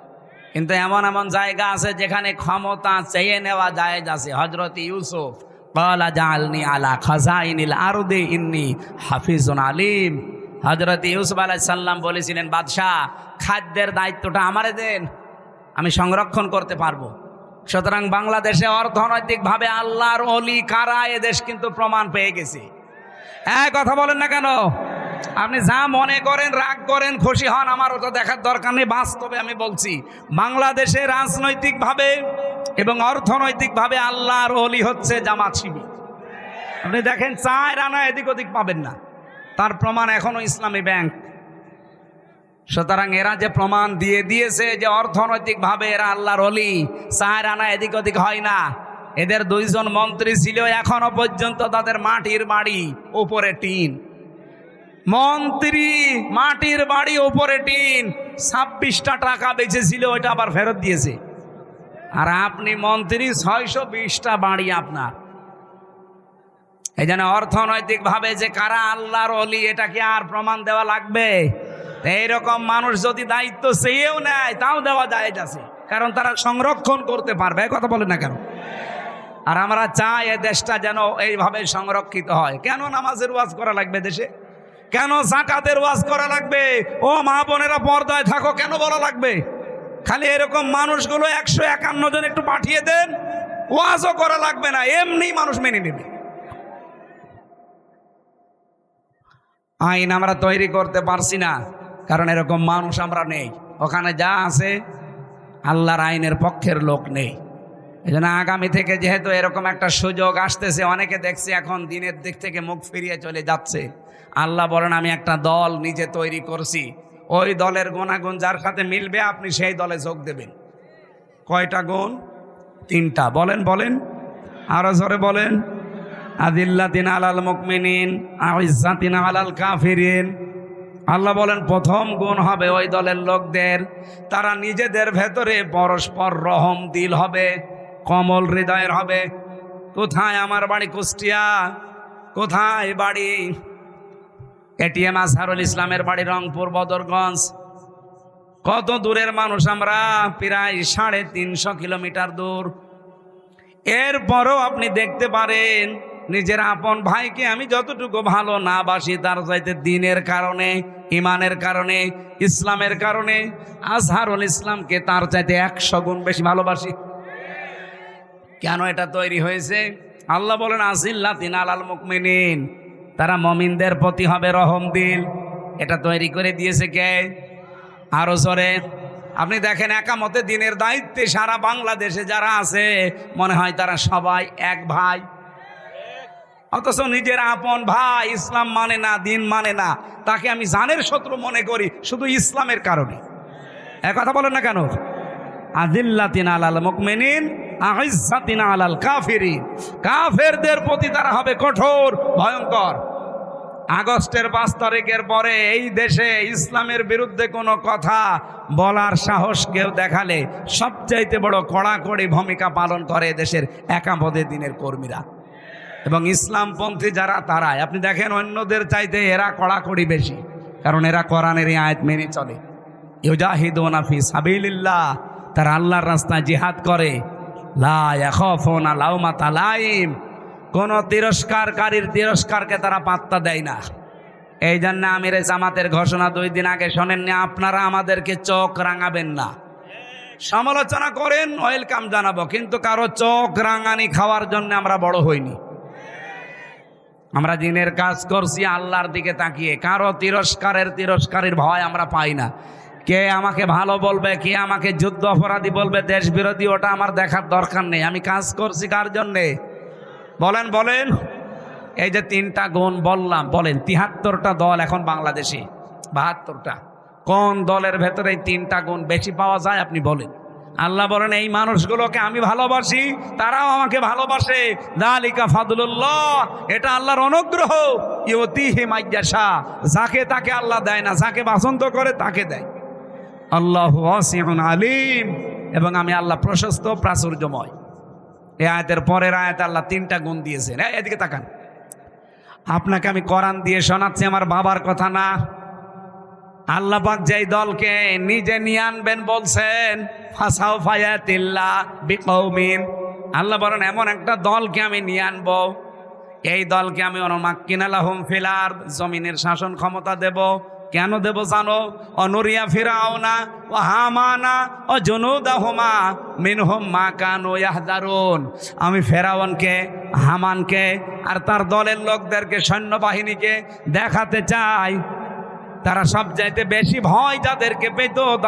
কিন্তু এমন এমন জায়গা আছে যেখানে ক্ষমতা চেয়ে নেওয়া জায়েজ আছে। হযরত ইউসুফ ক্বালা জাআলনি আলা খাযাইনিল আরদি ইন্নী হাফিজুন আলিম। হযরত ইউসুফ আলাইহিস সালাম বলেছিলেন, বাদশাহ, খাদ্যের দায়িত্বটা আমারে দেন, আমি সংরক্ষণ করতে পারবো। সুতরাং বাংলাদেশে অর্থনৈতিকভাবে আল্লাহর ওলি কারা, এ দেশ কিন্তু প্রমাণ পেয়ে গেছে। কথা বলেন না কেন? আপনি যা মনে করেন, রাগ করেন, খুশি হন, আমার ওটা দেখার দরকার নেই। বাস্তবে আমি বলছি, বাংলাদেশে রাজনৈতিকভাবে এবং অর্থনৈতিকভাবে আল্লাহর ওলি হচ্ছে জামাত শিবির। আপনি দেখেন, 4 আনা এদিক ওদিক পাবেন না। তার প্রমাণ এখনো ইসলামী ব্যাংক। সুতরাং এরা যে প্রমাণ দিয়ে দিয়েছে যে অর্থনৈতিকভাবে এরা আল্লাহর ওলি, 4 আনা এদিক ওদিক হয় না। এদের 2 জন মন্ত্রী ছিল, এখনো পর্যন্ত তাদের মাটির বাড়ি উপরে টিন। মন্ত্রী মাটির বাড়ি উপরে টিন, 26টা টাকা বেঁচেছিল, ওইটা আবার ফেরত দিয়েছে। আর আপনি মন্ত্রী, 620টা বাড়ি আপনার। এই জন্য অর্থনৈতিকভাবে যে কারা আল্লাহর ওলি, এটা কি আর প্রমাণ দেওয়া লাগবে? এইরকম মানুষ যদি দায়িত্ব চেয়েও নেয় তাও দেওয়া যায় আছে, কারণ তারা সংরক্ষণ করতে পারবে। কথা বলে না কেন? আর আমরা চাই এ দেশটা যেন এইভাবে সংরক্ষিত হয়। কেন নামাজের ওয়াজ করা লাগবে দেশে? কেন যাকাতের ওয়াজ করা লাগবে? ও মা বোনেরা পর্দায় থাকো কেন বলা লাগবে? খালি এরকম মানুষগুলো 151 জন একটু পাঠিয়ে দেন, ওয়াজও করা লাগবে না, এমনি মানুষ মেনে নেবে। আইন আমরা তৈরি করতে পারছি না, কারণ এরকম মানুষ আমরা নেই। ওখানে যা আছে আল্লাহর আইনের পক্ষের লোক নেই। এই জন্য আগামী থেকে যেহেতু এরকম একটা সুযোগ আসতেছে, অনেকে দেখছি এখন দিনের দিক থেকে মুখ ফিরিয়ে চলে যাচ্ছে। আল্লাহ বলেন আমি একটা দল নিজে তৈরি করছি, ওই দলের গুণাগুণ যার সাথে মিলবে আপনি সেই দলে যোগ দেবেন। কয়টা গুণ? 3টা। বলেন বলেন, আরো জোরে বলেন। আদিল্লাতিন আলাল মুমিনিন আইজ্জাতিন আলাল কাফিরিন। আল্লাহ বলেন প্রথম গুণ হবে ওই দলের লোকদের, তারা নিজেদের ভেতরে পরস্পর রহম দিল হবে, কমল হৃদয়ের হবে। কোথায়? আমার বাড়ি কুষ্টিয়া। কোথায় বাড়ি? এটিএম আজহারুল ইসলামের বাড়ি রংপুর বদরগঞ্জ। কত দূরের মানুষ আমরা, প্রায় 350 কিলোমিটার দূর। এরপরও আপনি দেখতে পারেন নিজের আপন ভাইকে আমি যতটুকু ভালো না বাসি, তার চাইতে দিনের কারণে, ইমানের কারণে, ইসলামের কারণে আজহারুল ইসলামকে তার চাইতে 100 গুণ বেশি ভালোবাসি। কেন এটা তৈরি হয়েছে? আল্লাহ বলেন আজিল্লাতিন আলাল মুমিনিন, তারা মুমিনদের প্রতি হবে রহম দিল। এটা তৈরি করে দিয়েছে কে? আরো জোরে। আপনি দেখেন একামতে দিনের দায়িত্বে সারা বাংলাদেশে যারা আছে, মনে হয় তারা সবাই এক ভাই, অথচ নিজের আপন ভাই ইসলাম মানে না, দিন মানে না, তাকে আমি জানের শত্রু মনে করি শুধু ইসলামের কারণে। কথা বলেন না কেন? আযিল্লাতিন আলাল মুমিনিন আইজ্জাতিন আলাল কাফিরিন, কাফেরদের প্রতি তারা হবে কঠোর, ভয়ঙ্কর। আগস্টের 5 তারিখের পরে এই দেশে ইসলামের বিরুদ্ধে কোনো কথা বলার সাহস কেউ দেখালে সবচাইতে বড় কড়াকড়ি ভূমিকা পালন করে দেশের একামতে দিনের কর্মীরা এবং ইসলামপন্থী যারা, তারাই। আপনি দেখেন অন্যদের চাইতে এরা কড়াকড়ি বেশি, কারণ এরা কোরআনের আয়াত মেনে চলে। ইউজাহিদুনা ফি সাবিলিল্লাহ, তারা আল্লাহর রাস্তায় জিহাদ করে। লা ইয়াখাফুনা লাউমাতা লাইম, কোন তিরস্কারকারীর তিরস্কারকে তারা পাত্তা দেয় না। এই জন্য আমির জামাতের ঘোষণা 2 দিন আগে শোনেননি, আপনারা আমাদেরকে চোখ রাঙাবেন না। সমালোচনা করেন, ওয়েলকাম জানাবো, কিন্তু কারো চোখ রাঙানি খাওয়ার জন্য আমরা বড় হইনি। আমরা দিনের কাজ করছি আল্লাহর দিকে তাকিয়ে, কারো তিরস্কারের ভয় আমরা পাই না। কে আমাকে ভালো বলবে, কে আমাকে যুদ্ধ অপরাধী বলবে, দেশ বিরোধী, ওটা আমার দেখার দরকার নেই। আমি কাজ করছি কার জন্যে? বলেন বলেন। এই যে 3টা গুণ বললাম, বলেন 73টা দল এখন বাংলাদেশে, 72টা। কোন দলের ভেতরে এই 3টা গুণ বেশি পাওয়া যায় আপনি বলেন? আল্লাহ বলেন এই মানুষগুলোকে আমি ভালোবাসি, তারাও আমাকে ভালোবাসে। যালিকা ফাদলুল্লাহ, এটা আল্লাহর অনুগ্রহ। ইউতিহি মাইয়াশা, যাকে তাকে আল্লাহ দেয় না, যাকে পছন্দ করে তাকে দেয়। আল্লাহু ওয়াসিউন আলিম, এবং আমি আল্লাহ প্রশস্ত প্রাচুর্যময়। এই আয়াতের পরের আয়াতে আল্লাহ 3টা গুণ দিয়েছেন। এদিকে তাকান, আপনাকে আমি কোরআন দিয়ে শোনাচ্ছি, আমার বাবার কথা না। আল্লাহ পাক যেই দলকে নিজে নিয়ে আনবেন বলছেন, ফাসাউফা ইয়াতিল্লাহ বিকৌমিন, আল্লাহ বলেন এমন একটা দলকে আমি নিয়ে আনবো, এই দলকে আমি অনুমাক্কিনা লাহুম ফিল আরদ, জমিনের শাসন ক্ষমতা দেব। কেন দেব জানো? অনুরিয়া ফিরাউনা ও হামানা ও জুনুদাহুমা মিনহুম মা কানু ইয়াহদারুন, আমি ফেরাউনকে, হামানকে আর তার দলের লোকদেরকে, সৈন্যবাহিনীকে দেখাতে চাই তারা সবচাইতে বেশি ভয় যাদেরকে পেত